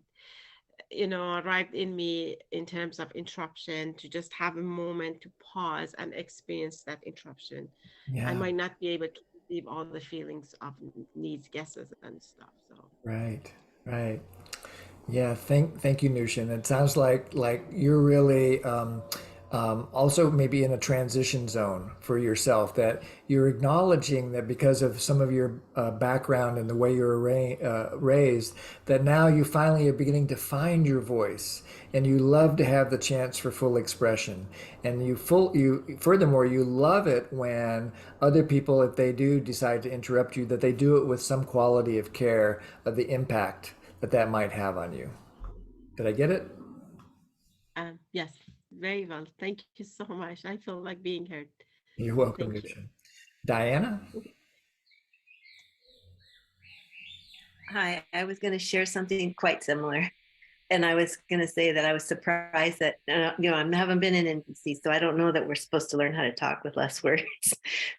arrived in me in terms of interruption, to just have a moment to pause and experience that interruption. I Yeah. might not be able to receive all the feelings of needs, guesses, and stuff. So Right. Right. Yeah, thank you, Nushin. It sounds like you're really also maybe in a transition zone for yourself, that you're acknowledging that because of some of your background and the way you're raised, that now you finally are beginning to find your voice, and you love to have the chance for full expression. And you furthermore, you love it when other people, if they do decide to interrupt you, that they do it with some quality of care of the impact that might have on you. Did I get it? yes, very well. Thank you so much. I feel like being heard. You're welcome, Thank you. Nushin. Diana? Hi, I was going to share something quite similar. And I was going to say that I was surprised that, I haven't been in NVC, so I don't know that we're supposed to learn how to talk with less words.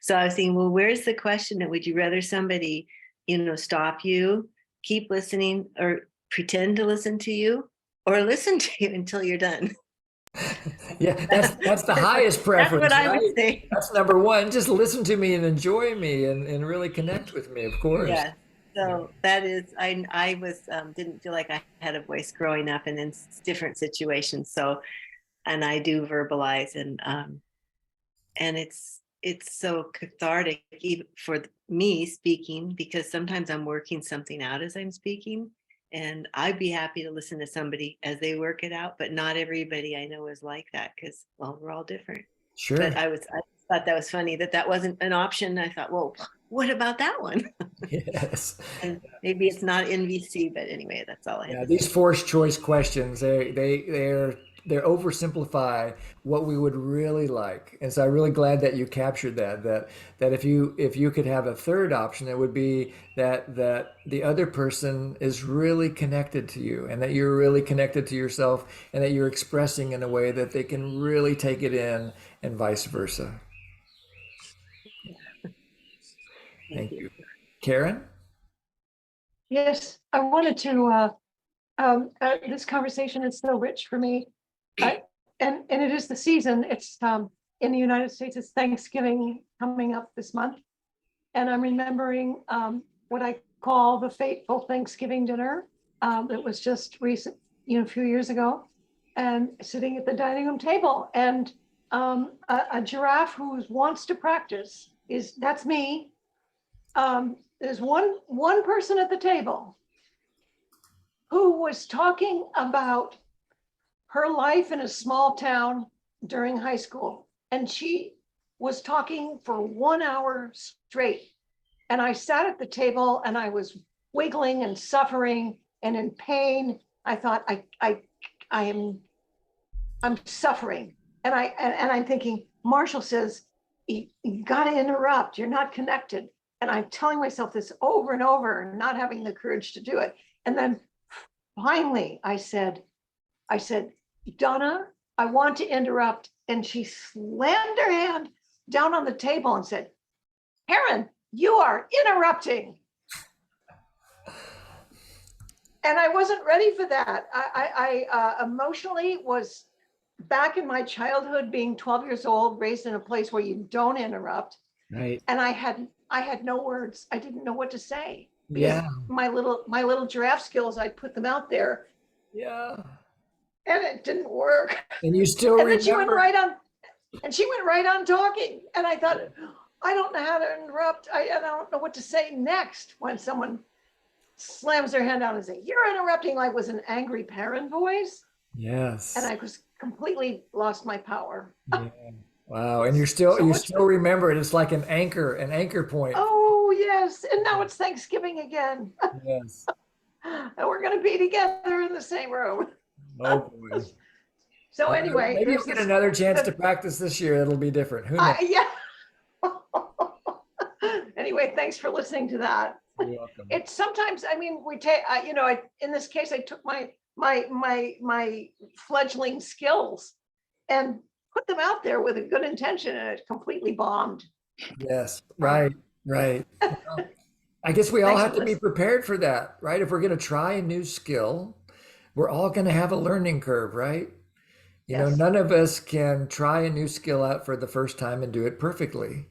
So I was thinking, well, where's the question that would you rather somebody, stop you, keep listening, or pretend to listen to you, or listen to you until you're done? Yeah, that's the highest preference. That's what I right? would say. That's number one. Just listen to me and enjoy me and really connect with me, of course. Yeah. So that is, I was, didn't feel like I had a voice growing up and in different situations. So, and I do verbalize, and it's so cathartic even for me speaking, because sometimes I'm working something out as I'm speaking, and I'd be happy to listen to somebody as they work it out, but not everybody I know is like that, because, well, we're all different. Sure. But I thought that was funny that wasn't an option. I thought, well, what about that one? Yes. And maybe it's not NVC, but anyway, that's all I have. Yeah, these forced choice questions, they oversimplify what we would really like. And so I'm really glad that you captured that if you could have a third option, it would be that the other person is really connected to you, and that you're really connected to yourself, and that you're expressing in a way that they can really take it in, and vice versa. Thank you. Karen? Yes, I wanted to, this conversation is so rich for me. And it is the season. It's in the United States, it's Thanksgiving coming up this month. And I'm remembering what I call the fateful Thanksgiving dinner. It was just recent, a few years ago, and sitting at the dining room table, and a giraffe who wants to practice that's me. There's one person at the table who was talking about her life in a small town during high school. And she was talking for 1 hour straight. And I sat at the table and I was wiggling and suffering and in pain. I thought I'm suffering. And I'm thinking, Marshall says, you gotta interrupt, you're not connected. And I'm telling myself this over and over and not having the courage to do it. And then finally I said, Donna, I want to interrupt. And she slammed her hand down on the table and said, Karen, you are interrupting. And I wasn't ready for that. I emotionally was back in my childhood, being 12 years old, raised in a place where you don't interrupt. Right. And I had no words. I didn't know what to say. Yeah. My little giraffe skills, I put them out there. Yeah. And it didn't work. And you still And remember. then she went right on talking. And I thought, I don't know how to interrupt. I don't know what to say next when someone slams their hand down and say, you're interrupting, like was an angry parent voice. Yes. And I was completely lost my power. Yeah. Wow. And you still remember it. It's like an anchor point. Oh, yes. And now it's Thanksgiving again. Yes. And we're going to be together in the same room. Oh boy. So anyway. Maybe you'll get another chance to practice this year. It'll be different. Who knows? Yeah. Anyway, thanks for listening to that. You're welcome. It's sometimes, I mean, we take, in this case, I took my my fledgling skills and put them out there with a good intention, and it completely bombed. Yes, right, right. Well, I guess we all Thanks have for to be prepared for that, right? If we're going to try a new skill, we're all going to have a learning curve, right? You know, Yes. none of us can try a new skill out for the first time and do it perfectly.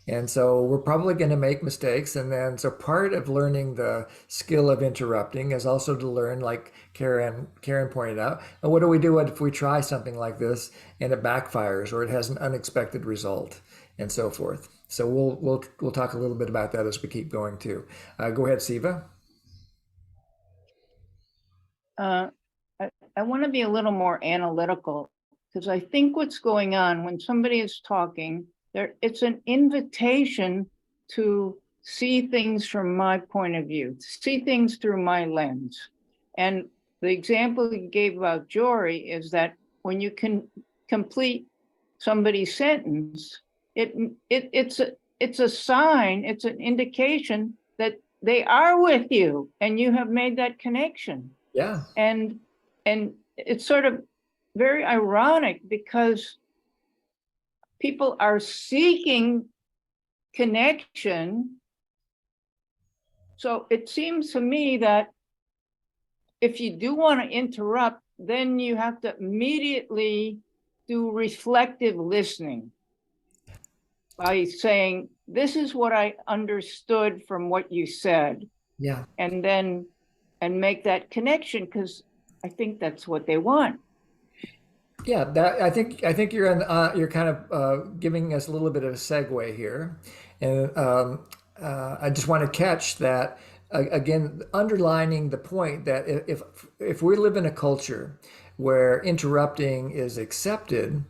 And so we're probably going to make mistakes. And then, so part of learning the skill of interrupting is also to learn, like Karen pointed out, and what do we do if we try something like this and it backfires or it has an unexpected result and so forth. So we'll talk a little bit about that as we keep going too. Go ahead, Siva. I want to be a little more analytical because I think what's going on when somebody is talking, it's an invitation to see things from my point of view, to see things through my lens. And the example you gave about Jory is that when you can complete somebody's sentence, it's a sign, it's an indication that they are with you and you have made that connection. Yeah. And it's sort of very ironic because people are seeking connection. So it seems to me that if you do want to interrupt, then you have to immediately do reflective listening by saying, this is what I understood from what you said. Yeah. And make that connection, because I think that's what they want. Yeah, that I think you're kind of giving us a little bit of a segue here, and I just want to catch that again, underlining the point that if we live in a culture where interrupting is accepted,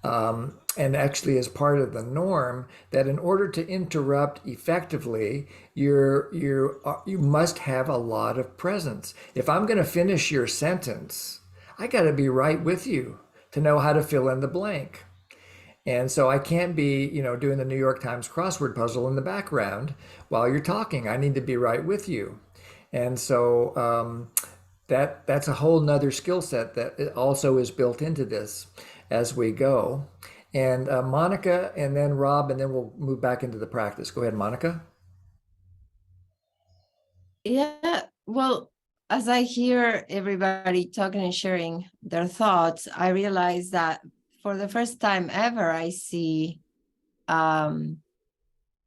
and actually is part of the norm, that in order to interrupt effectively, you must have a lot of presence. If I'm going to finish your sentence, I got to be right with you to know how to fill in the blank. And so I can't be, doing the New York Times crossword puzzle in the background while you're talking. I need to be right with you. And so that's a whole nother skill set that also is built into this as we go. And Monica, and then Rob, and then we'll move back into the practice. Go ahead, Monica. Yeah, well, as I hear everybody talking and sharing their thoughts, I realize that for the first time ever, I see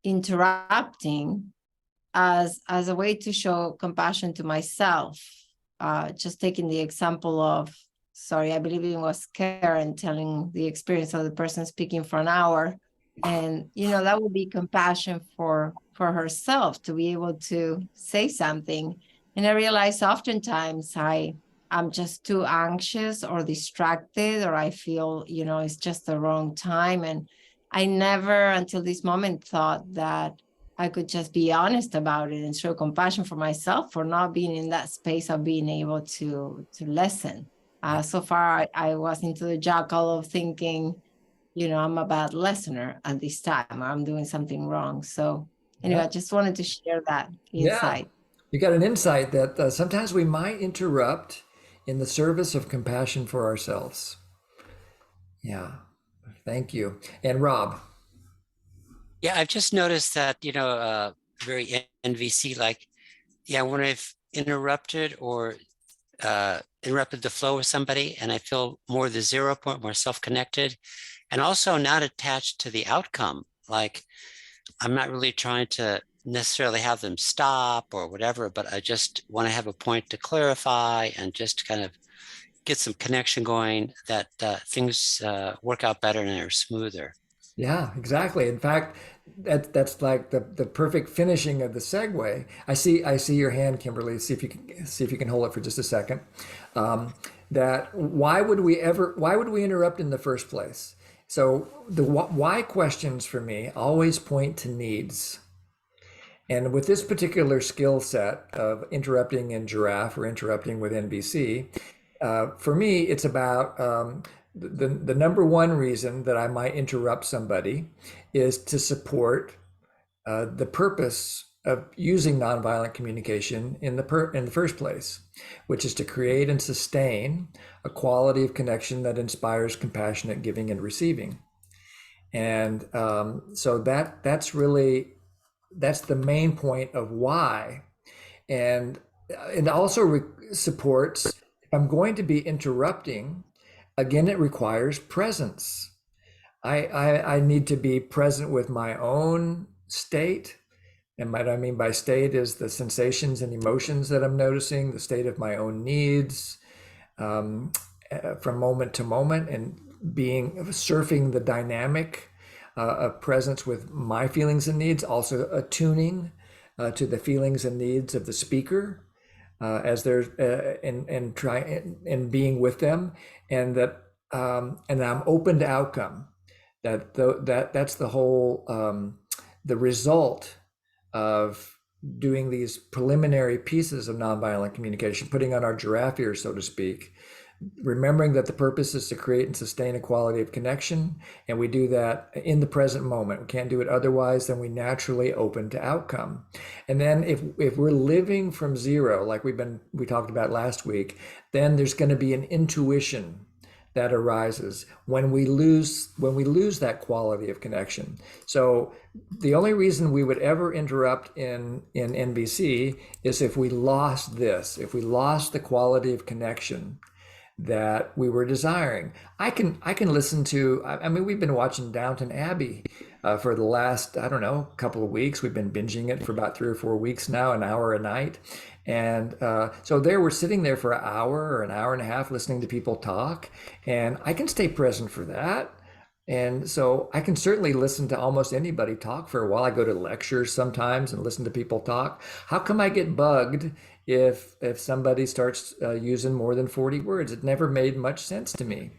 interrupting as a way to show compassion to myself. Just taking the example of, sorry, I believe it was Karen telling the experience of the person speaking for an hour. And, that would be compassion for herself to be able to say something. And I realize oftentimes I'm just too anxious or distracted, or I feel, it's just the wrong time. And I never until this moment thought that I could just be honest about it and show compassion for myself for not being in that space of being able to listen. So far, I was into the jackal of thinking, I'm a bad listener at this time, or I'm doing something wrong. So anyway, I just wanted to share that insight. Yeah. You got an insight that sometimes we might interrupt in the service of compassion for ourselves. Yeah, thank you. And Rob. Yeah, I've just noticed that, very NVC, like, when I've interrupted or interrupted the flow of somebody and I feel more the 0 point, more self-connected, and also not attached to the outcome. Like, I'm not really trying to necessarily have them stop or whatever, but I just want to have a point to clarify and just kind of get some connection going, that things work out better and are smoother. Yeah, exactly. In fact, that's like the perfect finishing of the segue. I see your hand, Kimberly. See if you can hold it for just a second. That why would we interrupt in the first place? So the why questions for me always point to needs. And with this particular skill set of interrupting in Giraffe or interrupting with NVC, for me, it's about the number one reason that I might interrupt somebody is to support the purpose of using nonviolent communication in the first place, which is to create and sustain a quality of connection that inspires compassionate giving and receiving. And so that's the main point of why. And it also supports, if I'm going to be interrupting, again, it requires presence. I need to be present with my own state. And what I mean by state is the sensations and emotions that I'm noticing, the state of my own needs, from moment to moment, and surfing the dynamic of presence with my feelings and needs, also attuning to the feelings and needs of the speaker as they're and being with them, and that and I'm open to outcome. That's the whole the result of doing these preliminary pieces of nonviolent communication, putting on our giraffe ears, so to speak, remembering that the purpose is to create and sustain a quality of connection, and we do that in the present moment. We can't do it otherwise. Then we naturally open to outcome. And then if we're living from zero, like we talked about last week, then there's going to be an intuition that arises when we lose that quality of connection. So the only reason we would ever interrupt in NVC is if we lost the quality of connection that we were desiring. I can listen to, I mean, we've been watching Downton Abbey for the last, I don't know, couple of weeks. We've been binging it for about 3 or 4 weeks now, an hour a night. And so we're sitting there for an hour or an hour and a half listening to people talk, and I can stay present for that. And so I can certainly listen to almost anybody talk for a while. I go to lectures sometimes and listen to people talk. How come I get bugged if somebody starts using more than 40 words? It never made much sense to me.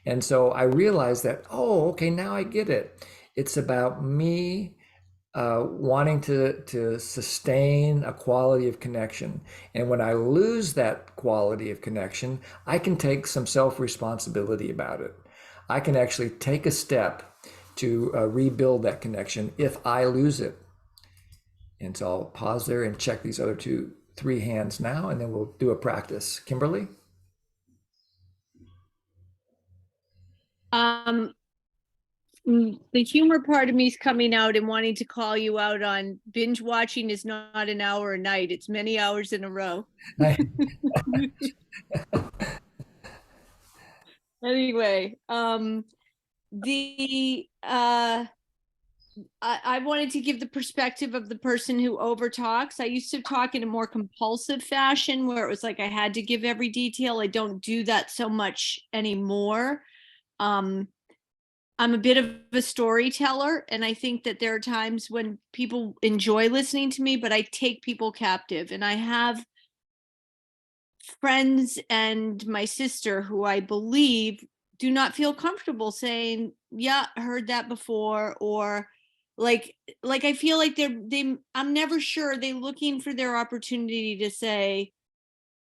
And so I realized that, oh, okay, now I get it. It's about me wanting to sustain a quality of connection. And when I lose that quality of connection, I can take some self-responsibility about it. I can actually take a step to rebuild that connection if I lose it. And so I'll pause there and check these other 3 hands now, and then we'll do a practice. Kimberly? The humor part of me is coming out and wanting to call you out on binge watching is not an hour a night. It's many hours in a row. Anyway, I wanted to give the perspective of the person who overtalks. I used to talk in a more compulsive fashion where it was like I had to give every detail. I don't do that so much anymore. I'm a bit of a storyteller, and I think that there are times when people enjoy listening to me, but I take people captive. And I have friends and my sister who I believe do not feel comfortable saying, yeah, heard that before, or like I feel like I'm never sure, they're looking for their opportunity to say,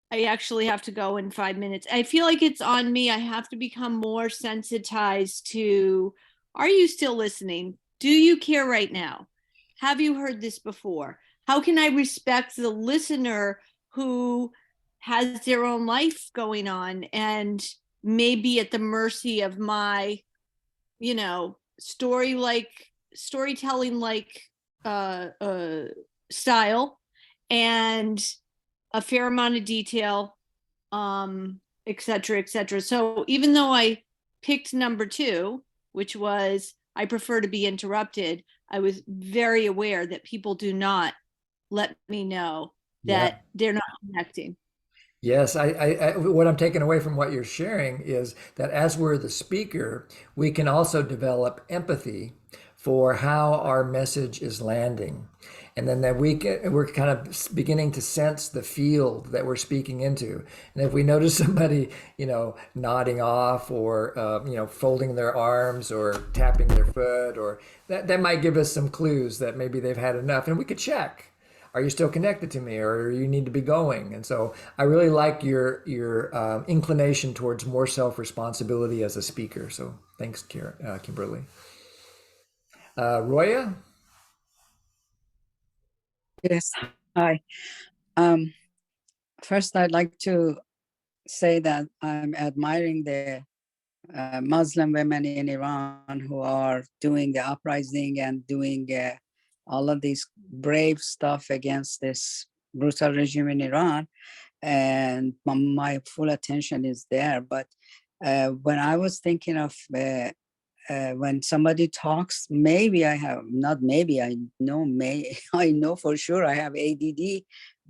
I actually have to go in 5 minutes. I feel like it's on me. I have to become more sensitized to, are you still listening? Do you care right now? Have you heard this before? How can I respect the listener who has their own life going on and may be at the mercy of my, storytelling style and a fair amount of detail, et cetera, et cetera. So even though I picked number 2, which was I prefer to be interrupted, I was very aware that people do not let me know that they're not connecting. Yes, I what I'm taking away from what you're sharing is that as we're the speaker, we can also develop empathy for how our message is landing. And then that we're kind of beginning to sense the field that we're speaking into. And if we notice somebody, nodding off or, folding their arms or tapping their foot, or that might give us some clues that maybe they've had enough. And we could check, are you still connected to me, or you need to be going? And so I really like your inclination towards more self-responsibility as a speaker. So thanks, Kimberly. Roya? Yes, hi. Um, First, I'd like to say that I'm admiring the Muslim women in Iran who are doing the uprising and doing all of this brave stuff against this brutal regime in Iran. And my full attention is there. But when I was thinking of when somebody talks, maybe I have, not maybe, I know, I know for sure I have ADD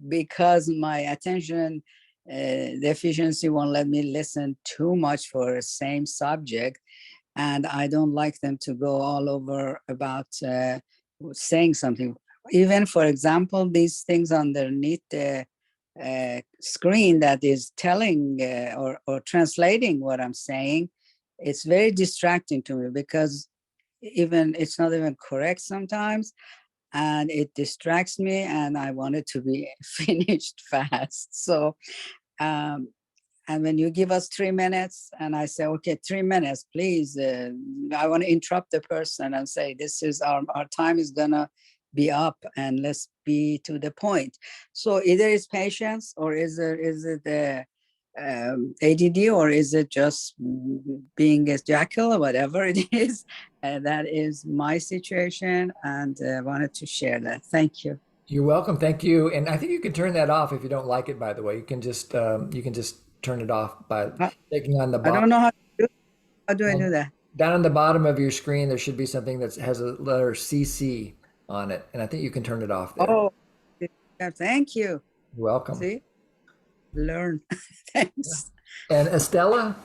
because my attention deficiency won't let me listen too much for the same subject. And I don't like them to go all over about saying something. Even, for example, these things underneath the screen that is telling or translating what I'm saying, it's very distracting to me because even it's not even correct sometimes, and it distracts me, and I want it to be finished fast. So and when you give us 3 minutes and I say, okay, 3 minutes, please, I want to interrupt the person and say, this is our time is gonna be up and let's be to the point. So either it's patience or is it the ADD, or is it just being a jackal or whatever it is? That is my situation, and wanted to share that. Thank you. You're welcome. Thank you. And I think you can turn that off if you don't like it, by the way. You can just turn it off by clicking on the I bottom. don't know how to do. How do I do that? Down on the bottom of your screen, there should be something that has a letter CC on it. And I think you can turn it off there. Oh, yeah, thank you. You're welcome. See? Learn. Thanks. And Estella?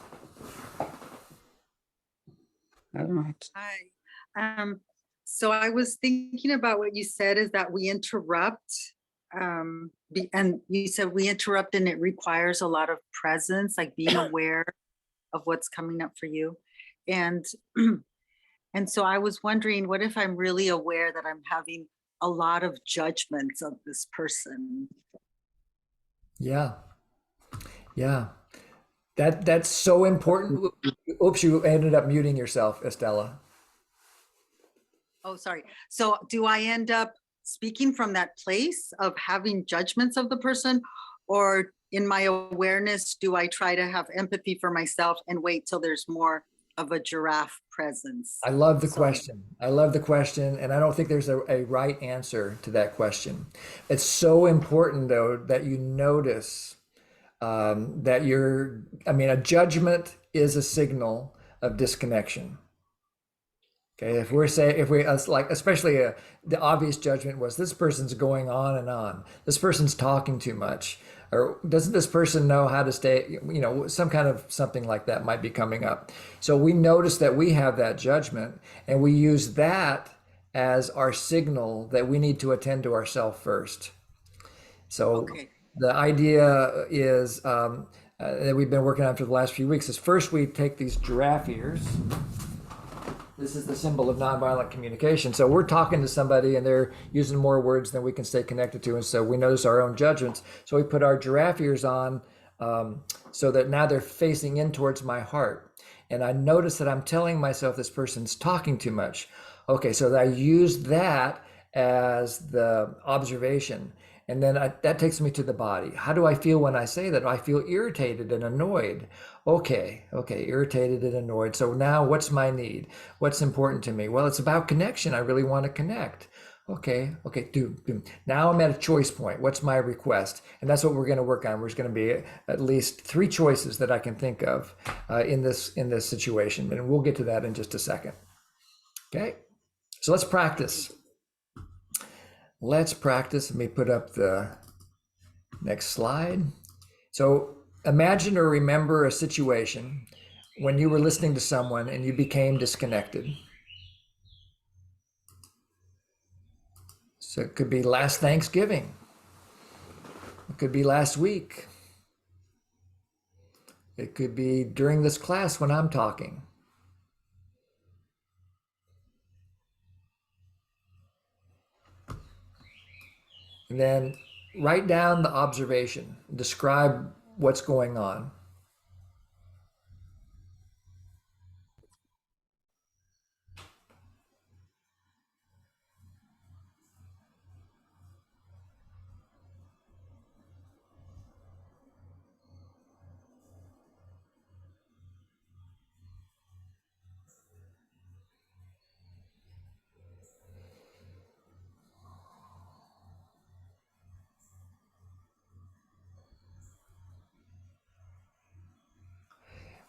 I don't know. Hi. So I was thinking about what you said is that we interrupt, and you said we interrupt and it requires a lot of presence, like being aware of what's coming up for you. And and so I was wondering, what if I'm really aware that I'm having a lot of judgments of this person? Yeah. Yeah. That's so important. Oops, you ended up muting yourself, Estella. Oh, sorry. So do I end up speaking from that place of having judgments of the person, or in my awareness, do I try to have empathy for myself and wait till there's more of a giraffe presence? I love the question. I love the question. And I don't think there's a right answer to that question. It's so important, though, that you notice that a judgment is a signal of disconnection. Okay, especially the obvious judgment was this person's going on and on. This person's talking too much, or doesn't this person know how to stay? Some kind of something like that might be coming up. So we notice that we have that judgment, and we use that as our signal that we need to attend to ourselves first. So the idea is that we've been working on for the last few weeks is first we take these giraffe ears. This is the symbol of nonviolent communication. So we're talking to somebody and they're using more words than we can stay connected to. And so we notice our own judgments. So we put our giraffe ears on so that now they're facing in towards my heart. And I notice that I'm telling myself this person's talking too much. Okay, so I use that as the observation. And then that takes me to the body. How do I feel when I say that? I feel irritated and annoyed. Okay, irritated and annoyed. So now what's my need? What's important to me? Well, it's about connection. I really want to connect. Okay, now I'm at a choice point. What's my request? And that's what we're going to work on. There's going to be at least 3 choices that I can think of in this situation. And we'll get to that in just a second. Okay, so let's practice. Let me put up the next slide. So imagine or remember a situation when you were listening to someone and you became disconnected. So it could be last Thanksgiving. It could be last week. It could be during this class when I'm talking. And then write down the observation. Describe what's going on.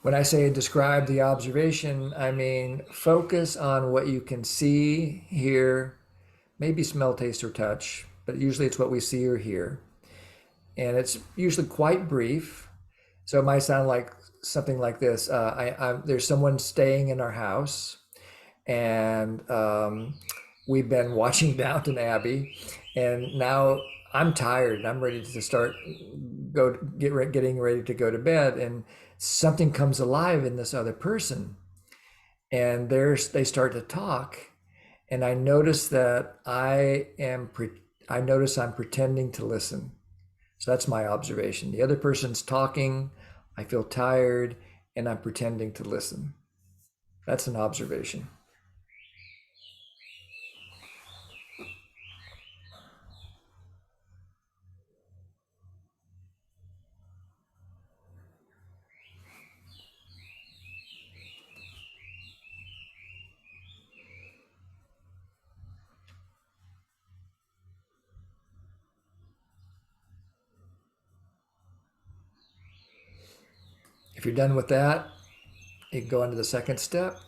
When I say describe the observation, I mean focus on what you can see, hear, maybe smell, taste, or touch, but usually it's what we see or hear. And it's usually quite brief. So it might sound like something like this. There's someone staying in our house, and we've been watching Downton Abbey, and now I'm tired and I'm ready to start getting ready to go to bed, and something comes alive in this other person, and they start to talk, and I notice that I notice I'm pretending to listen. So that's my observation. The other person's talking, I feel tired, and I'm pretending to listen. That's an observation. If you're done with that, you can go on to the second step.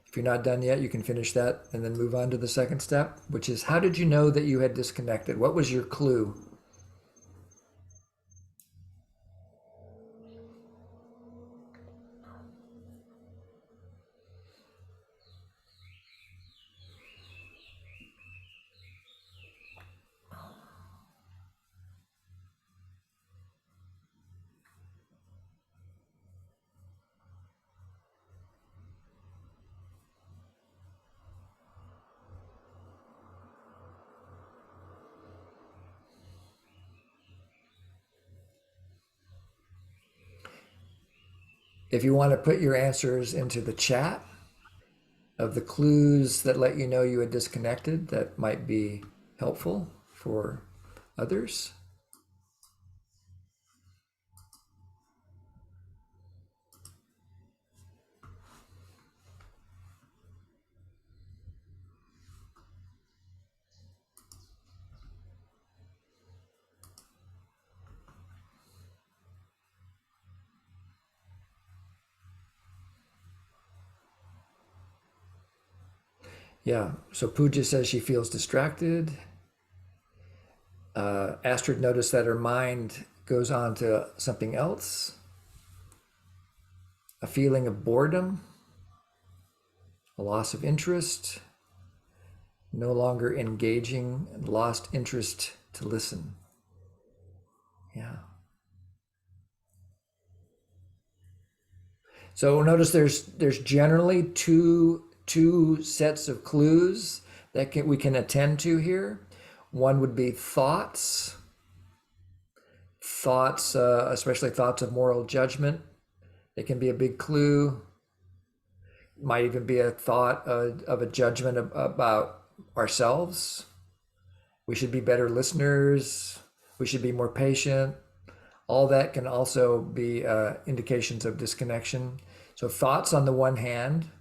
If you're not done yet, you can finish that and then move on to the second step, which is, how did you know that you had disconnected? What was your clue? If you want to put your answers into the chat of the clues that let you know you had disconnected, that might be helpful for others. Yeah, so Pooja says she feels distracted. Astrid noticed that her mind goes on to something else. A feeling of boredom, a loss of interest, no longer engaging, and lost interest to listen. Yeah. So notice there's generally two sets of clues that we can attend to here. One would be thoughts, especially thoughts of moral judgment. They can be a big clue. Might even be a thought of a judgment about ourselves. We should be better listeners. We should be more patient. All that can also be indications of disconnection. So thoughts on the one hand,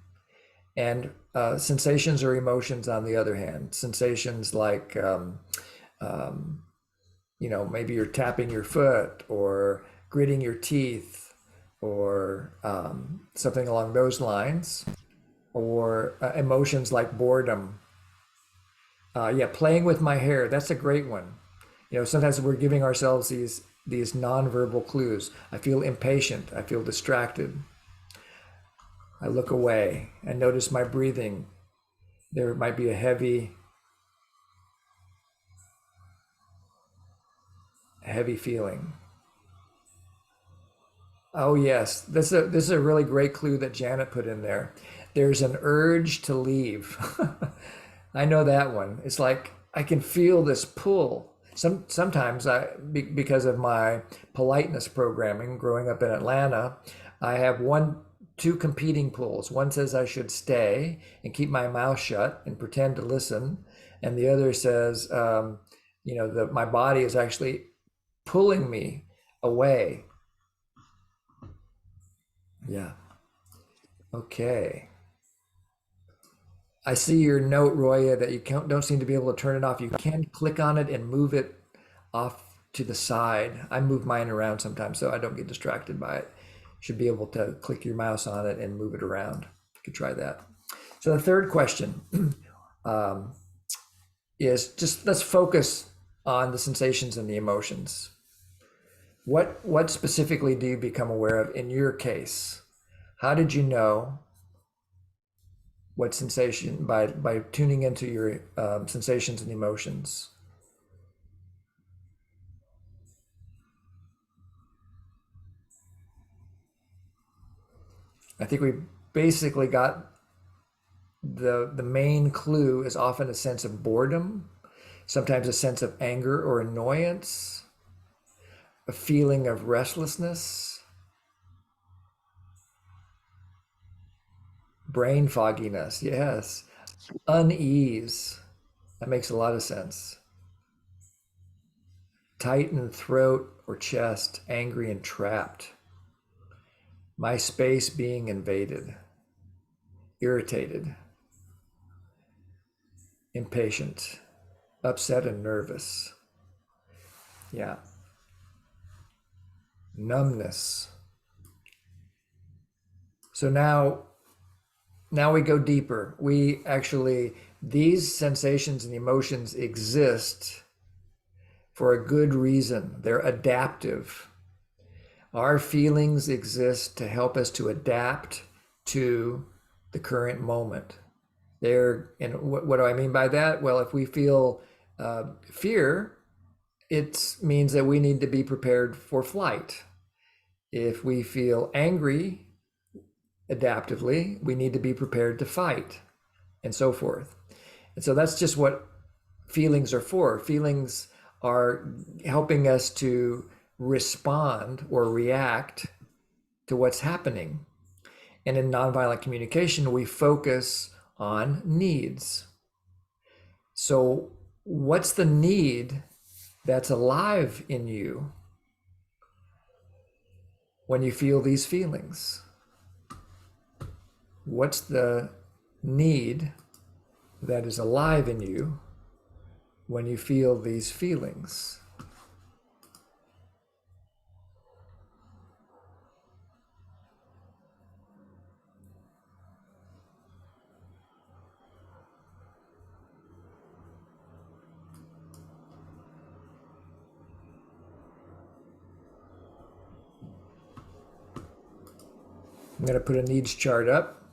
and sensations or emotions on the other hand. Sensations like, maybe you're tapping your foot or gritting your teeth or something along those lines. Or emotions like boredom. Playing with my hair, that's a great one. Sometimes we're giving ourselves these nonverbal clues. I feel impatient. I feel distracted. I look away and notice my breathing. There might be a heavy feeling. Oh yes, this is a really great clue that Janet put in there. There's an urge to leave. I know that one. It's like I can feel this pull. Sometimes because of my politeness programming growing up in Atlanta, I have two competing pulls. One says I should stay and keep my mouth shut and pretend to listen, and the other says, my body is actually pulling me away. Yeah. Okay. I see your note, Roya, that you don't seem to be able to turn it off. You can click on it and move it off to the side. I move mine around sometimes so I don't get distracted by it. Should be able to click your mouse on it and move it around. You could try that. So the third question is just let's focus on the sensations and the emotions. What specifically do you become aware of in your case? How did you know what sensation by tuning into your sensations and emotions? I think we basically got the main clue is often a sense of boredom, sometimes a sense of anger or annoyance, a feeling of restlessness, brain fogginess, yes, unease. That makes a lot of sense. Tightened throat or chest, angry and trapped. My space being invaded, irritated, impatient, upset and nervous. Yeah. Numbness. So now we go deeper. These sensations and emotions exist for a good reason. They're adaptive. Our feelings exist to help us to adapt to the current moment. And what do I mean by that? Well, if we feel fear, it means that we need to be prepared for flight. If we feel angry, adaptively, we need to be prepared to fight, and so forth. And so that's just what feelings are for. Feelings are helping us to respond or react to what's happening. And in nonviolent communication, we focus on needs. So what's the need that's alive in you when you feel these feelings? What's the need that is alive in you when you feel these feelings? I'm going to put a needs chart up.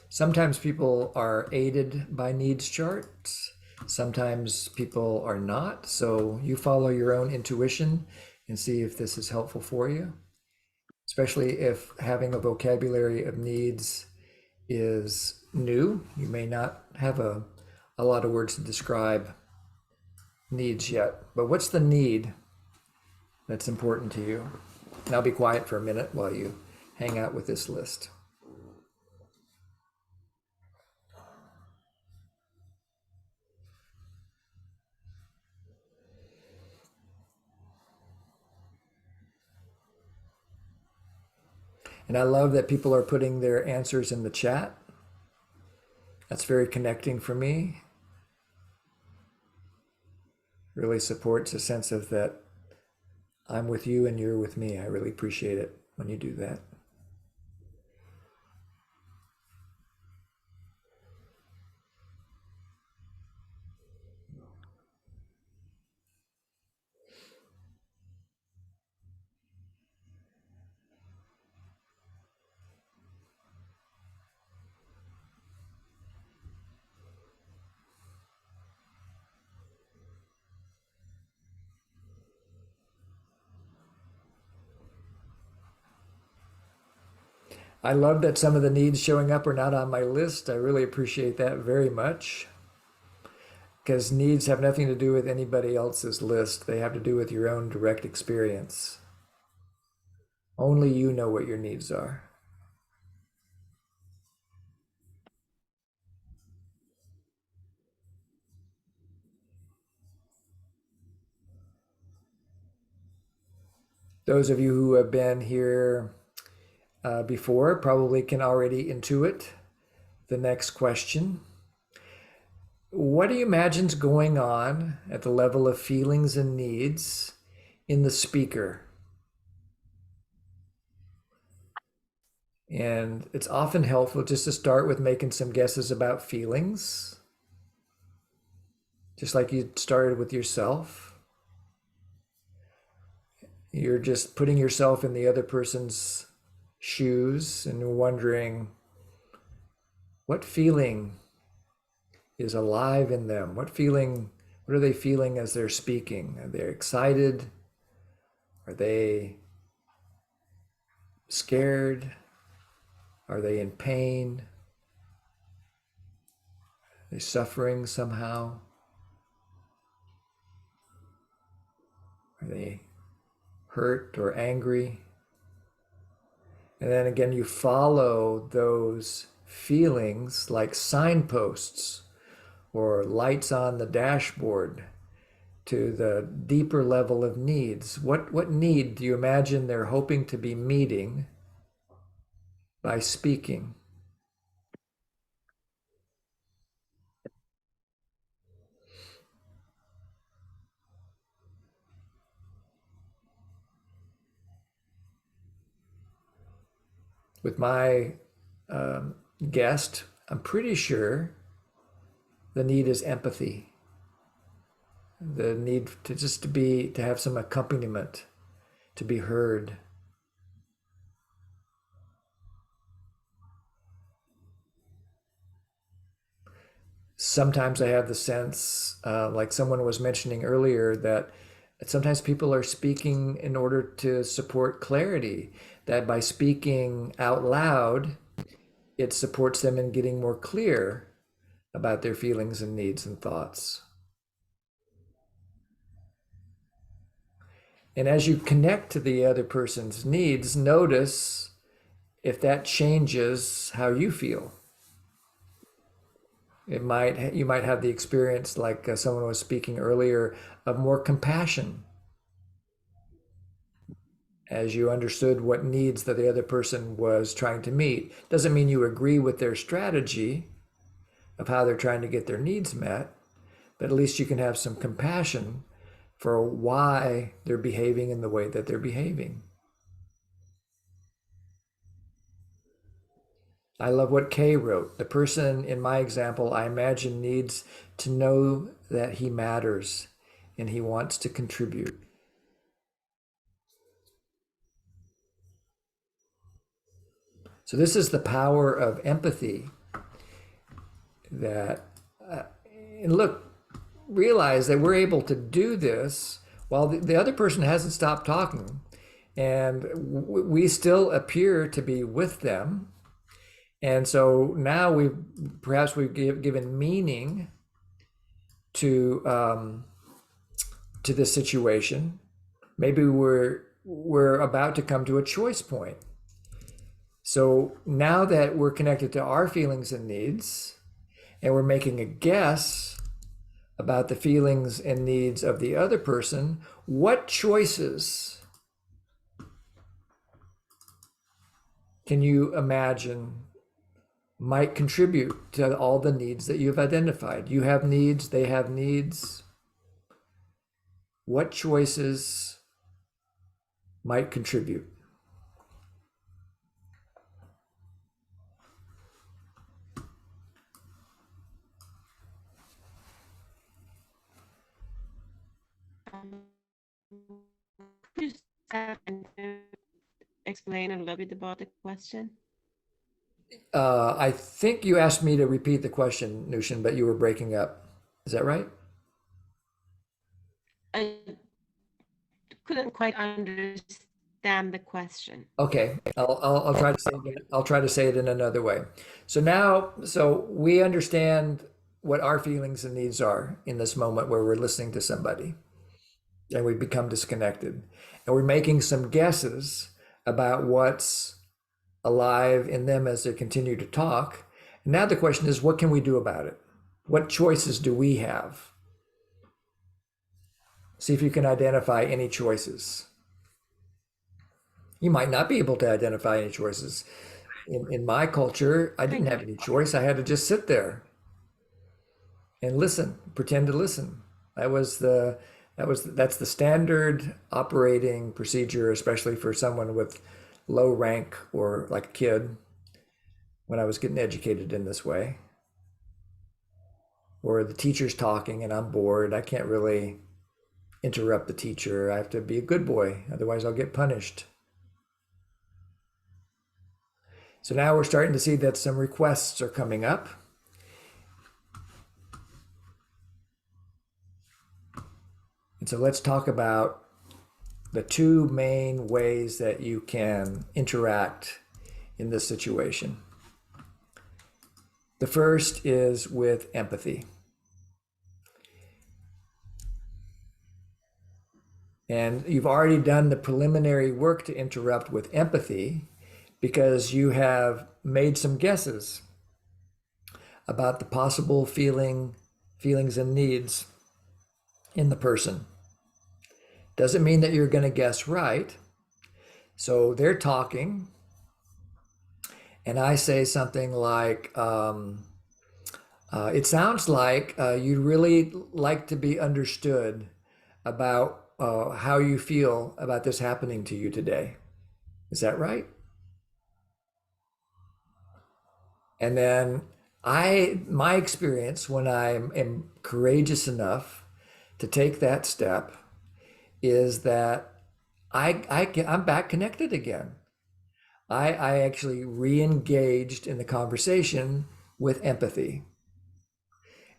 Sometimes people are aided by needs charts. Sometimes people are not. So you follow your own intuition and see if this is helpful for you, especially if having a vocabulary of needs is new. You may not have a lot of words to describe needs yet, but what's the need that's important to you? And I'll be quiet for a minute while you hang out with this list. And I love that people are putting their answers in the chat. That's very connecting for me. Really supports a sense of that I'm with you and you're with me. I really appreciate it when you do that. I love that some of the needs showing up are not on my list. I really appreciate that very much, because needs have nothing to do with anybody else's list. They have to do with your own direct experience. Only you know what your needs are. Those of you who have been here before probably can already intuit the next question. What do you imagine's going on at the level of feelings and needs in the speaker? And it's often helpful just to start with making some guesses about feelings, just like you started with yourself. You're just putting yourself in the other person's shoes and wondering what feeling is alive in them. What are they feeling as they're speaking? Are they excited? Are they scared? Are they in pain? Are they suffering somehow? Are they hurt or angry? And then again, you follow those feelings like signposts or lights on the dashboard to the deeper level of needs. What need do you imagine they're hoping to be meeting by speaking? With my guest, I'm pretty sure the need is empathy. The need to have some accompaniment, to be heard. Sometimes I have the sense, like someone was mentioning earlier, that sometimes people are speaking in order to support clarity, that by speaking out loud, it supports them in getting more clear about their feelings and needs and thoughts. And as you connect to the other person's needs, notice if that changes how you feel. You might have the experience, like someone was speaking earlier, of more compassion as you understood what needs that the other person was trying to meet. Doesn't mean you agree with their strategy of how they're trying to get their needs met, but at least you can have some compassion for why they're behaving in the way that they're behaving. I love what Kay wrote. The person in my example, I imagine, needs to know that he matters and he wants to contribute. So this is the power of empathy. That, and look, realize that we're able to do this while the other person hasn't stopped talking, and we still appear to be with them. And so now we've given meaning to this situation. Maybe we're about to come to a choice point. So now that we're connected to our feelings and needs, and we're making a guess about the feelings and needs of the other person, what choices can you imagine might contribute to all the needs that you've identified? You have needs, they have needs. What choices might contribute? Could you explain a little bit about the question? I think you asked me to repeat the question, Nushin, but you were breaking up. Is that right? I couldn't quite understand the question. Okay, I'll try to say it. I'll try to say it in another way. So we understand what our feelings and needs are in this moment where we're listening to somebody, and we become disconnected, and we're making some guesses about what's alive in them as they continue to talk. And now the question is, what can we do about it? What choices do we have? See if you can identify any choices. You might not be able to identify any choices. In my culture, I didn't have any choice. I had to just sit there and listen, pretend to listen. That's the standard operating procedure, especially for someone with low rank or like a kid when I was getting educated in this way. Or the teacher's talking and I'm bored. I can't really interrupt the teacher. I have to be a good boy, otherwise I'll get punished. So now we're starting to see that some requests are coming up. And so let's talk about the two main ways that you can interact in this situation. The first is with empathy. And you've already done the preliminary work to interrupt with empathy because you have made some guesses about the possible feelings and needs in the person. Doesn't mean that you're going to guess right. So they're talking, and I say something like, it sounds like you'd really like to be understood about how you feel about this happening to you today. Is that right? And then my experience when I am courageous enough to take that step is that I'm back connected again. I actually re-engaged in the conversation with empathy.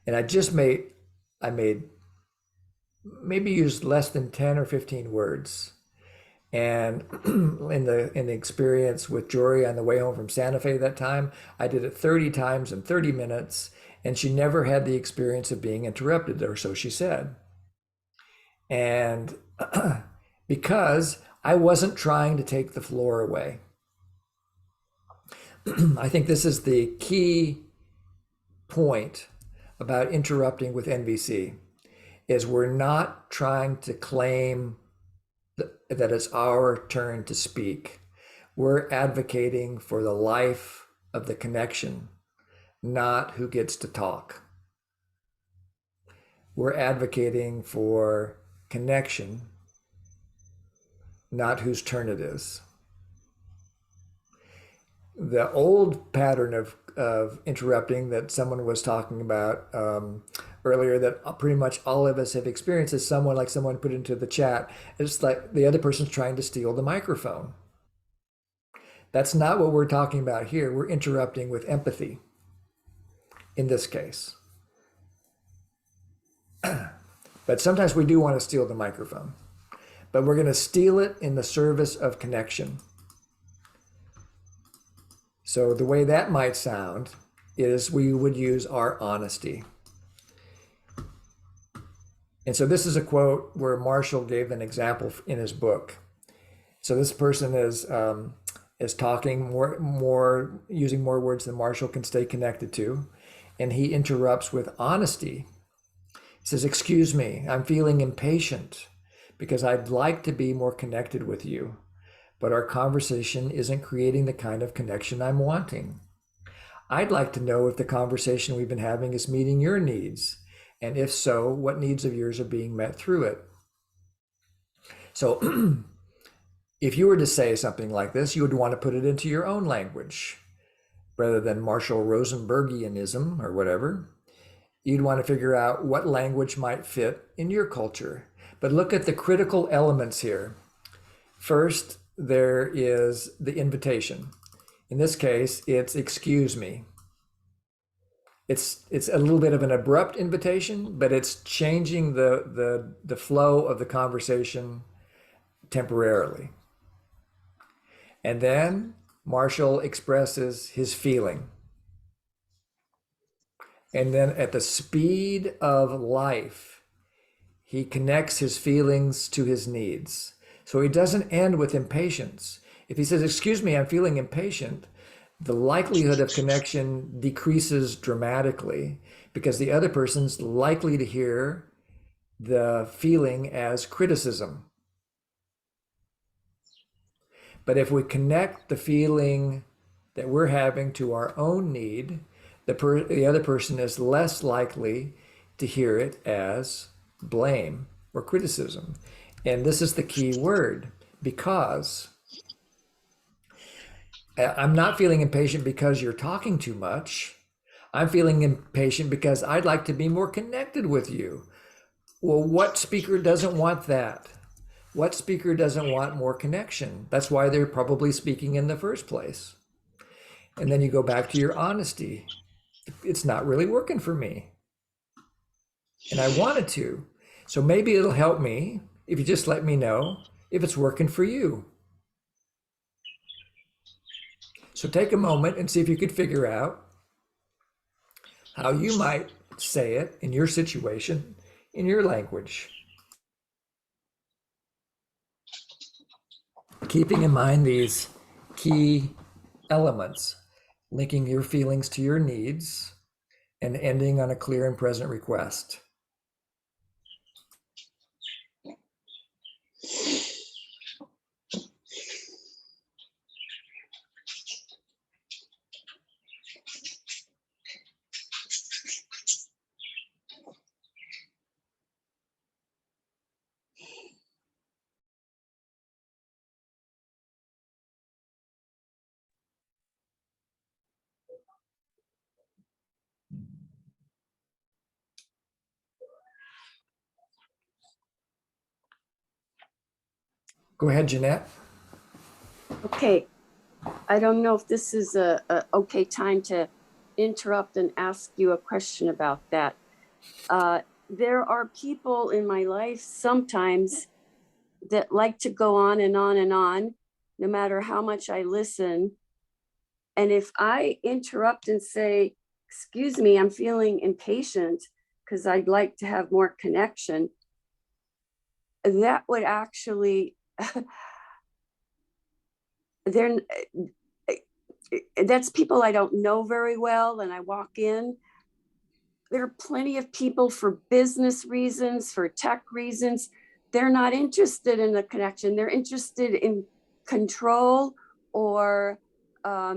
And I made maybe used less than 10 or 15 words. And in the experience with Jory on the way home from Santa Fe that time, I did it 30 times in 30 minutes, and she never had the experience of being interrupted, or so she said. And because I wasn't trying to take the floor away. I think this is the key point about interrupting with NVC, is we're not trying to claim that it's our turn to speak. We're advocating for the life of the connection, not who gets to talk. We're advocating for connection, not whose turn it is. The old pattern of interrupting that someone was talking about earlier, that pretty much all of us have experienced, is someone put into the chat, it's like the other person's trying to steal the microphone. That's not what we're talking about here. We're interrupting with empathy in this case. But sometimes we do want to steal the microphone, but we're going to steal it in the service of connection. So the way that might sound is we would use our honesty. And so this is a quote where Marshall gave an example in his book. So this person is talking more, using more words than Marshall can stay connected to, and he interrupts with honesty. He says, "Excuse me, I'm feeling impatient because I'd like to be more connected with you, but our conversation isn't creating the kind of connection I'm wanting. I'd like to know if the conversation we've been having is meeting your needs, and if so, what needs of yours are being met through it." So if you were to say something like this, you would want to put it into your own language rather than Marshall Rosenbergianism or whatever. You'd want to figure out what language might fit in your culture. But look at the critical elements here. First, there is the invitation. In this case, it's "excuse me." It's a little bit of an abrupt invitation, but it's changing the flow of the conversation temporarily. And then Marshall expresses his feeling. And then at the speed of life, he connects his feelings to his needs. So he doesn't end with impatience. If he says, "Excuse me, I'm feeling impatient," the likelihood of connection decreases dramatically because the other person's likely to hear the feeling as criticism. But if we connect the feeling that we're having to our own need, the other person is less likely to hear it as blame or criticism. And this is the key word, because I'm not feeling impatient because you're talking too much. I'm feeling impatient because I'd like to be more connected with you. Well, what speaker doesn't want that? What speaker doesn't want more connection? That's why they're probably speaking in the first place. And then you go back to your honesty. It's not really working for me. And I wanted to. So maybe it'll help me if you just let me know if it's working for you. So take a moment and see if you could figure out how you might say it in your situation, in your language. Keeping in mind these key elements, linking your feelings to your needs and ending on a clear and present request. Go ahead, Jeanette. Okay, I don't know if this is a okay time to interrupt and ask you a question about that. There are people in my life sometimes that like to go on and on and on, no matter how much I listen. And if I interrupt and say, excuse me, I'm feeling impatient because I'd like to have more connection, that would actually that's people I don't know very well, and I walk in. There are plenty of people for business reasons, for tech reasons. They're not interested in the connection. They're interested in control or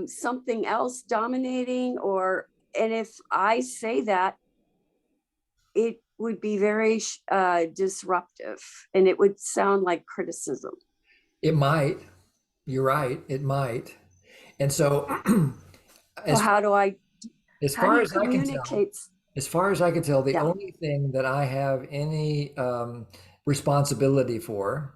something else dominating. And if I say that, it would be very disruptive, and it would sound like criticism. It might. You're right. It might. And so, how do I? As far as I can tell, the Yeah. only thing that I have any responsibility for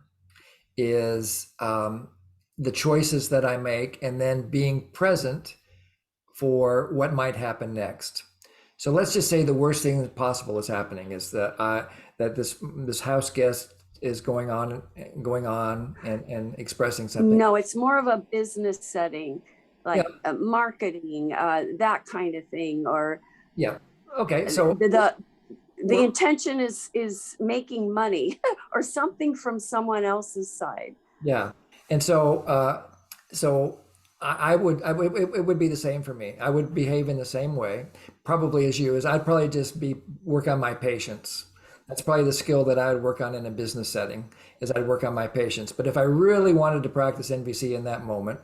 is the choices that I make, and then being present for what might happen next. So let's just say the worst thing possible is happening is that this house guest is going on and expressing something. No, it's more of a business setting, like marketing, that kind of thing, or yeah. Okay. So the intention is making money or something from someone else's side. yeah. And so it would be the same for me. I would behave in the same way, probably as you, I'd probably just work on my patience. That's probably the skill that I would work on in a business setting, is I'd work on my patience. But if I really wanted to practice NVC in that moment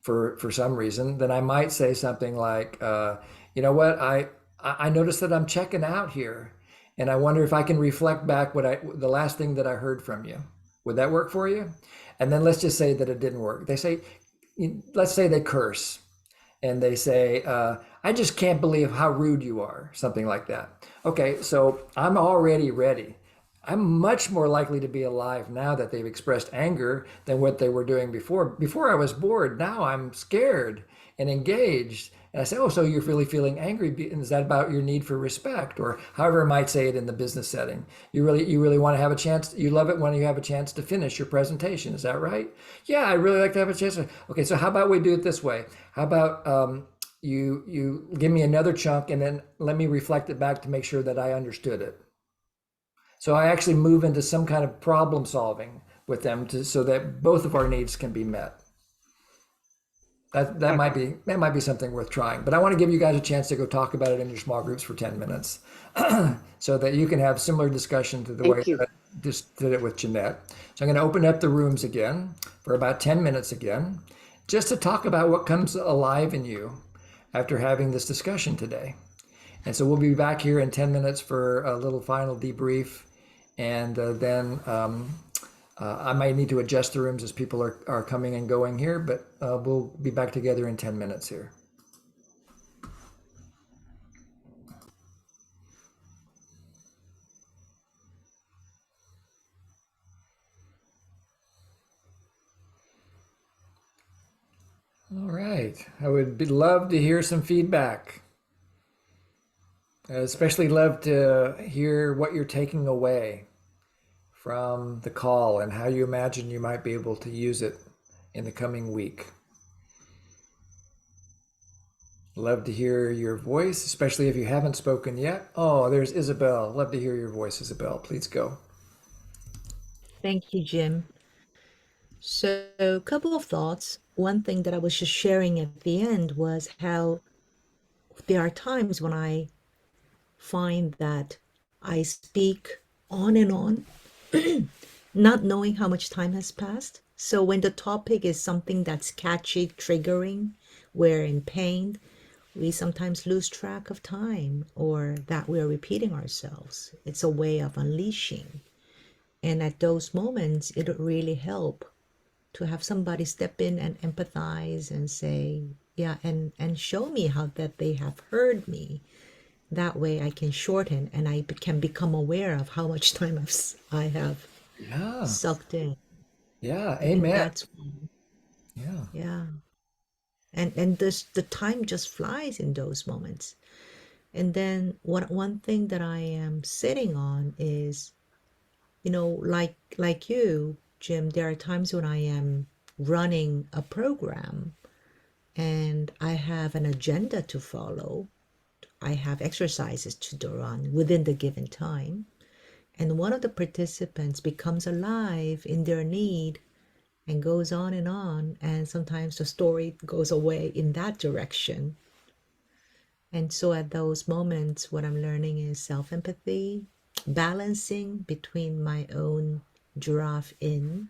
for some reason, then I might say something like, you know what, I noticed that I'm checking out here, and I wonder if I can reflect back the last thing that I heard from you. Would that work for you? And then let's just say that it didn't work. Let's say they curse, and they say, I just can't believe how rude you are, something like that. Okay, so I'm already ready. I'm much more likely to be alive now that they've expressed anger than what they were doing before. Before I was bored, now I'm scared and engaged. And I say, oh, so you're really feeling angry. Is that about your need for respect? Or however I might say it in the business setting. You really want to have a chance. You love it when you have a chance to finish your presentation. Is that right? Yeah, I really like to have a chance. Okay, so how about we do it this way? How about you give me another chunk and then let me reflect it back to make sure that I understood it. So I actually move into some kind of problem solving with them so that both of our needs can be met. That might be something worth trying, but I want to give you guys a chance to go talk about it in your small groups for 10 minutes so that you can have similar discussion to the way I just did it with Jeanette. So I'm going to open up the rooms again for about 10 minutes again, just to talk about what comes alive in you after having this discussion today. And so we'll be back here in 10 minutes for a little final debrief, and then I might need to adjust the rooms as people are coming and going here, but we'll be back together in 10 minutes here. All right, I would love to hear some feedback. I especially love to hear what you're taking away from the call and how you imagine you might be able to use it in the coming week. Love to hear your voice, especially if you haven't spoken yet. Oh, there's Isabel. Love to hear your voice, Isabel. Please go. Thank you, Jim. So, a couple of thoughts. One thing that I was just sharing at the end was how there are times when I find that I speak on and on, not knowing how much time has passed. So when the topic is something that's catchy, triggering, we're in pain, we sometimes lose track of time, or that we're repeating ourselves. It's a way of unleashing. And at those moments, it would really help to have somebody step in and empathize and say, yeah, and show me how that they have heard me. That way I can shorten and I can become aware of how much time I have sucked in. Yeah, I think amen. that's Yeah. yeah. And this, the time just flies in those moments. And then one thing that I am sitting on is, you know, like you, Jim, there are times when I am running a program and I have an agenda to follow. I have exercises to run within the given time. And one of the participants becomes alive in their need and goes on, and sometimes the story goes away in that direction. And so at those moments, what I'm learning is self-empathy, balancing between my own giraffe in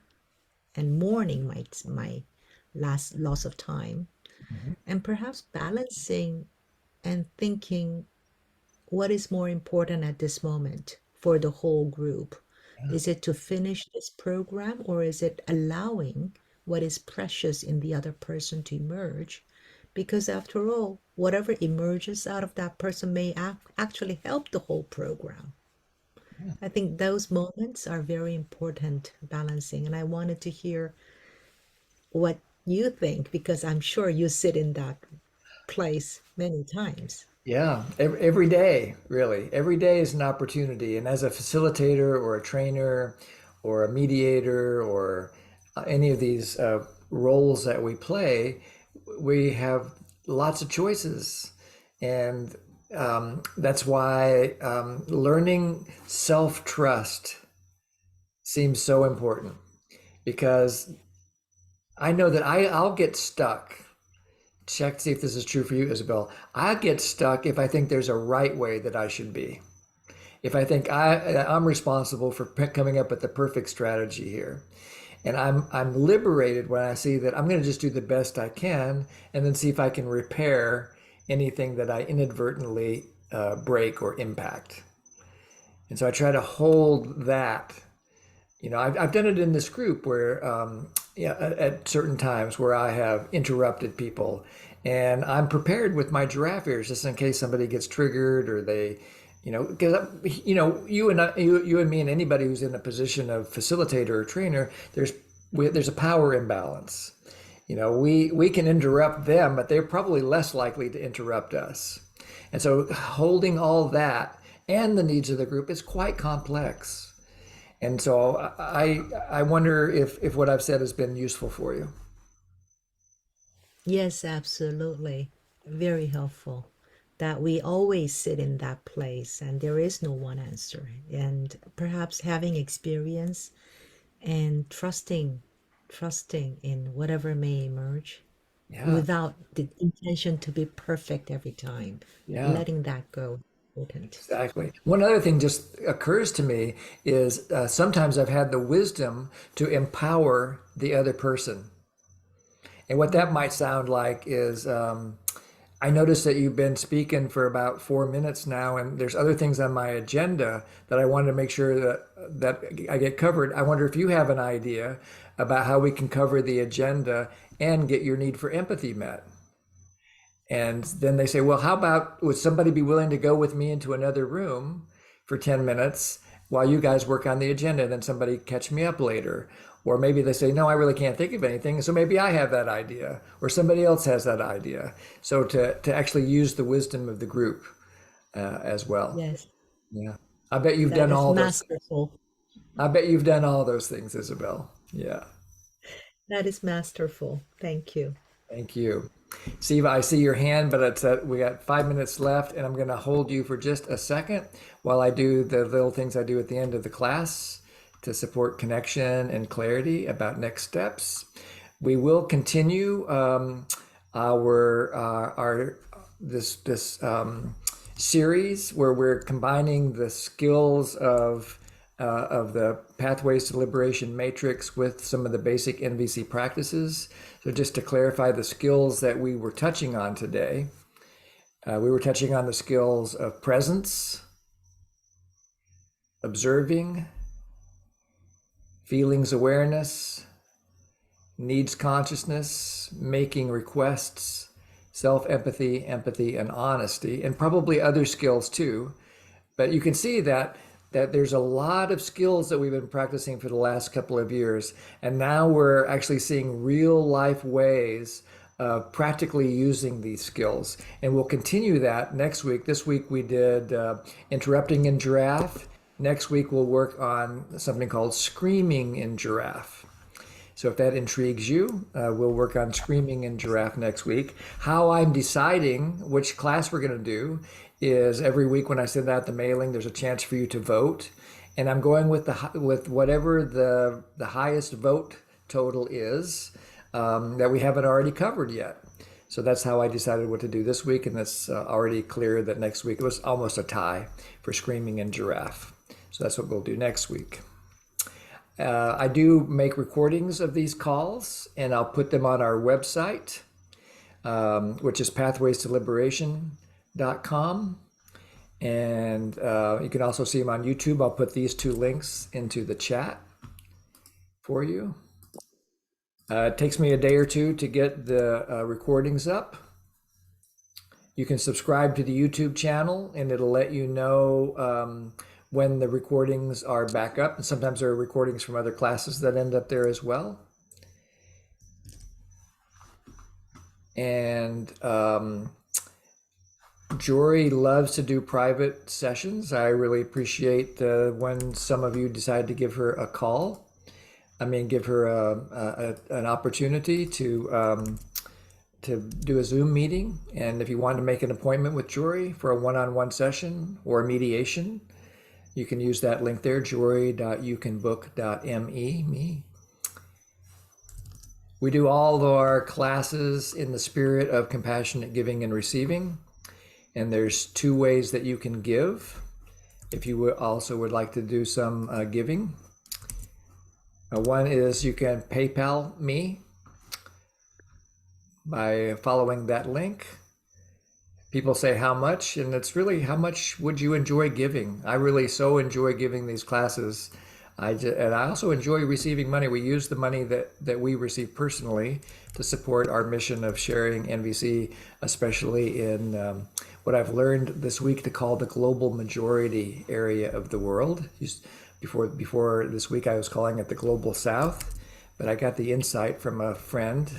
and mourning my last loss of time, and perhaps balancing and thinking what is more important at this moment for the whole group. Is it to finish this program, or is it allowing what is precious in the other person to emerge? Because after all, whatever emerges out of that person may actually help the whole program. I think those moments are very important, balancing. And I wanted to hear what you think, because I'm sure you sit in that place many times. Yeah, every day, really. Every day is an opportunity. And as a facilitator or a trainer or a mediator or any of these roles that we play, we have lots of choices. And that's why learning self-trust seems so important, because I know that I'll get stuck. Check to see if this is true for you, Isabel. I get stuck if I think there's a right way that I should be. If I think I'm responsible for coming up with the perfect strategy here. And I'm liberated when I see that I'm going to just do the best I can and then see if I can repair anything that I inadvertently break or impact. And so I try to hold that. You know, I've done it in this group where, at certain times where I have interrupted people, and I'm prepared with my giraffe ears just in case somebody gets triggered or they, because you and me and anybody who's in a position of facilitator or trainer, there's a power imbalance. We can interrupt them, but they're probably less likely to interrupt us. And so holding all that and the needs of the group is quite complex. And so I wonder if what I've said has been useful for you. Yes, absolutely. Very helpful. That we always sit in that place and there is no one answer. And perhaps having experience and trusting in whatever may emerge without the intention to be perfect every time. Yeah. Letting that go. Important. Exactly. One other thing just occurs to me is sometimes I've had the wisdom to empower the other person. And what that might sound like is I noticed that you've been speaking for about 4 minutes now, and there's other things on my agenda that I wanted to make sure that I get covered. I wonder if you have an idea about how we can cover the agenda and get your need for empathy met. And then they say, well, how about would somebody be willing to go with me into another room for 10 minutes while you guys work on the agenda, and then somebody catch me up later? Or maybe they say, no, I really can't think of anything. So maybe I have that idea, or somebody else has that idea. So to actually use the wisdom of the group as well. Yes. Yeah. I bet you've That done is all those. masterful. I bet you've done all those things, Isabel. Yeah. That is masterful. Thank you. Thank you. Siva, I see your hand, but it's we got 5 minutes left, and I'm going to hold you for just a second while I do the little things I do at the end of the class to support connection and clarity about next steps. We will continue this series where we're combining the skills of the Pathways to Liberation Matrix with some of the basic NVC practices. So just to clarify the skills that we were touching on today, we were touching on the skills of presence, observing, feelings awareness, needs consciousness, making requests, self-empathy, empathy, and honesty, and probably other skills too. But you can see that there's a lot of skills that we've been practicing for the last couple of years, and now we're actually seeing real life ways of practically using these skills. And we'll continue that next week. This week we did interrupting in giraffe. Next week we'll work on something called screaming in giraffe. So if that intrigues you, we'll work on screaming in giraffe next week. How I'm deciding which class we're going to do is every week when I send out the mailing, there's a chance for you to vote, and I'm going with whatever the highest vote total is that we haven't already covered yet. So that's how I decided what to do this week, and it's already clear that next week it was almost a tie for screaming in giraffe. So that's what we'll do next week. I do make recordings of these calls, and I'll put them on our website, which is pathways-to-liberation.com. And you can also see them on YouTube. I'll put these two links into the chat for you. It takes me a day or two to get the recordings up. You can subscribe to the YouTube channel, and it'll let you know when the recordings are back up. And sometimes there are recordings from other classes that end up there as well. And Jory loves to do private sessions. I really appreciate when some of you decide to give her a call. I mean, give her an opportunity to do a Zoom meeting. And if you want to make an appointment with Jory for a one-on-one session or mediation, you can use that link there, jory.youcanbook.me. We do all of our classes in the spirit of compassionate giving and receiving. And there's two ways that you can give if you also would like to do some giving. One is you can PayPal me by following that link. People say how much, and it's really how much would you enjoy giving. I really so enjoy giving these classes. And I also enjoy receiving money. We use the money that we receive personally to support our mission of sharing NVC, especially in what I've learned this week to call the global majority area of the world. Before this week, I was calling it the global south, but I got the insight from a friend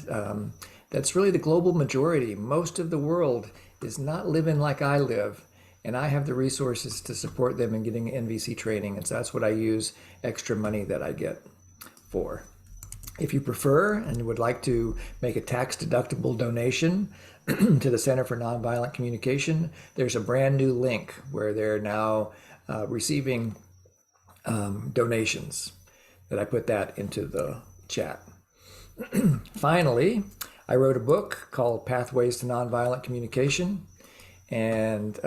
that's really the global majority. Most of the world is not living like I live, and I have the resources to support them in getting NVC training, and so that's what I use extra money that I get for. If you prefer and would like to make a tax-deductible donation to the Center for Nonviolent Communication, there's a brand new link where they're now receiving donations, that I put that into the chat. Finally, I wrote a book called Pathways to Nonviolent Communication, and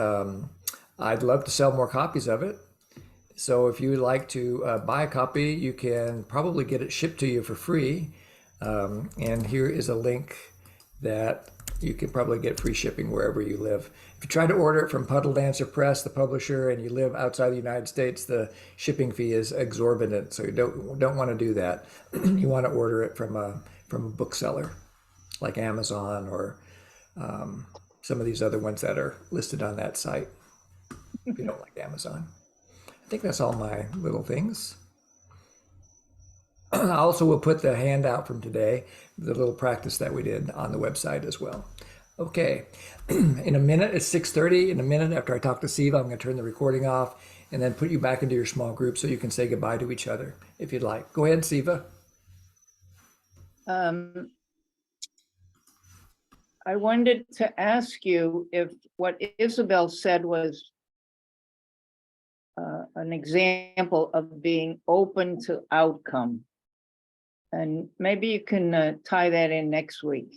I'd love to sell more copies of it. So if you would like to buy a copy, you can probably get it shipped to you for free. And here is a link that you can probably get free shipping wherever you live. If you try to order it from Puddle Dancer Press, the publisher, and you live outside the United States, the shipping fee is exorbitant. So you don't want to do that. You want to order it from a bookseller like Amazon or some of these other ones that are listed on that site. If you don't like Amazon, I think that's all my little things. I also will put the handout from today, the little practice that we did, on the website as well. Okay, in a minute, it's 6:30. In a minute, after I talk to Siva, I'm going to turn the recording off and then put you back into your small group so you can say goodbye to each other if you'd like. Go ahead, Siva. I wanted to ask you if what Isabel said was an example of being open to outcome. And maybe you can tie that in next week.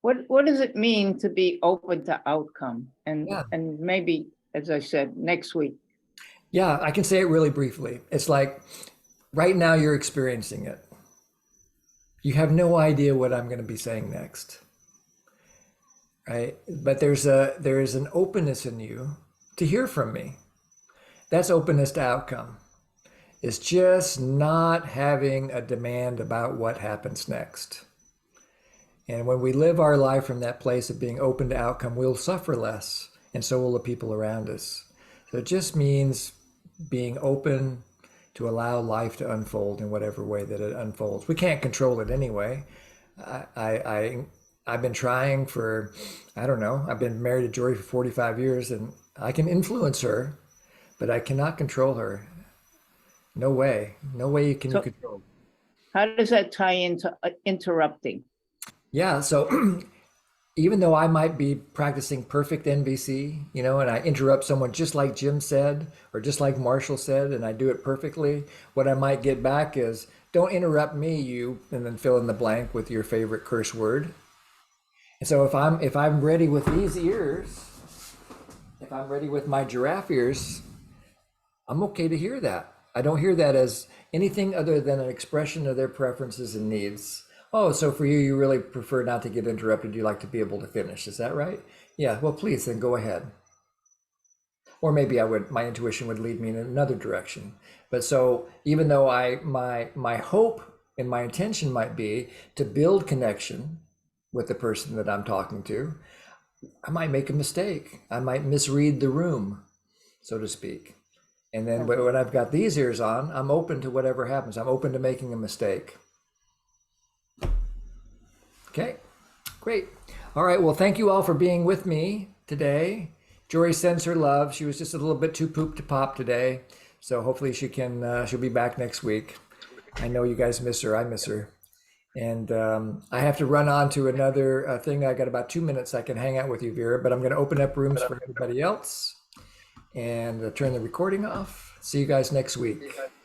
What does it mean to be open to outcome? And maybe, as I said, next week. Yeah, I can say it really briefly. It's like right now you're experiencing it. You have no idea what I'm going to be saying next. Right? But there is an openness in you to hear from me. That's openness to outcome. It's just not having a demand about what happens next. And when we live our life from that place of being open to outcome, we'll suffer less, and so will the people around us. So it just means being open to allow life to unfold in whatever way that it unfolds. We can't control it anyway. I've been trying for, I don't know, I've been married to Jory for 45 years, and I can influence her, but I cannot control her. No way. No way can you control. How does that tie into interrupting? Yeah, so even though I might be practicing perfect NVC, you know, and I interrupt someone just like Jim said, or just like Marshall said, and I do it perfectly, what I might get back is, don't interrupt me, you, and then fill in the blank with your favorite curse word. And so if I'm ready with these ears, if I'm ready with my giraffe ears, I'm okay to hear that. I don't hear that as anything other than an expression of their preferences and needs. Oh, so for you, you really prefer not to get interrupted. You like to be able to finish. Is that right? Yeah, well, please, then go ahead. Or maybe my intuition would lead me in another direction. But so even though my hope and my intention might be to build connection with the person that I'm talking to, I might make a mistake. I might misread the room, so to speak. And then when I've got these ears on, I'm open to whatever happens. I'm open to making a mistake. Okay, great. All right, well, thank you all for being with me today. Jory sends her love. She was just a little bit too poop to pop today. So hopefully she'll be back next week. I know you guys miss her. I miss her. And I have to run on to another thing. I got about 2 minutes I can hang out with you, Vera, but I'm going to open up rooms for everybody else and turn the recording off. See you guys next week.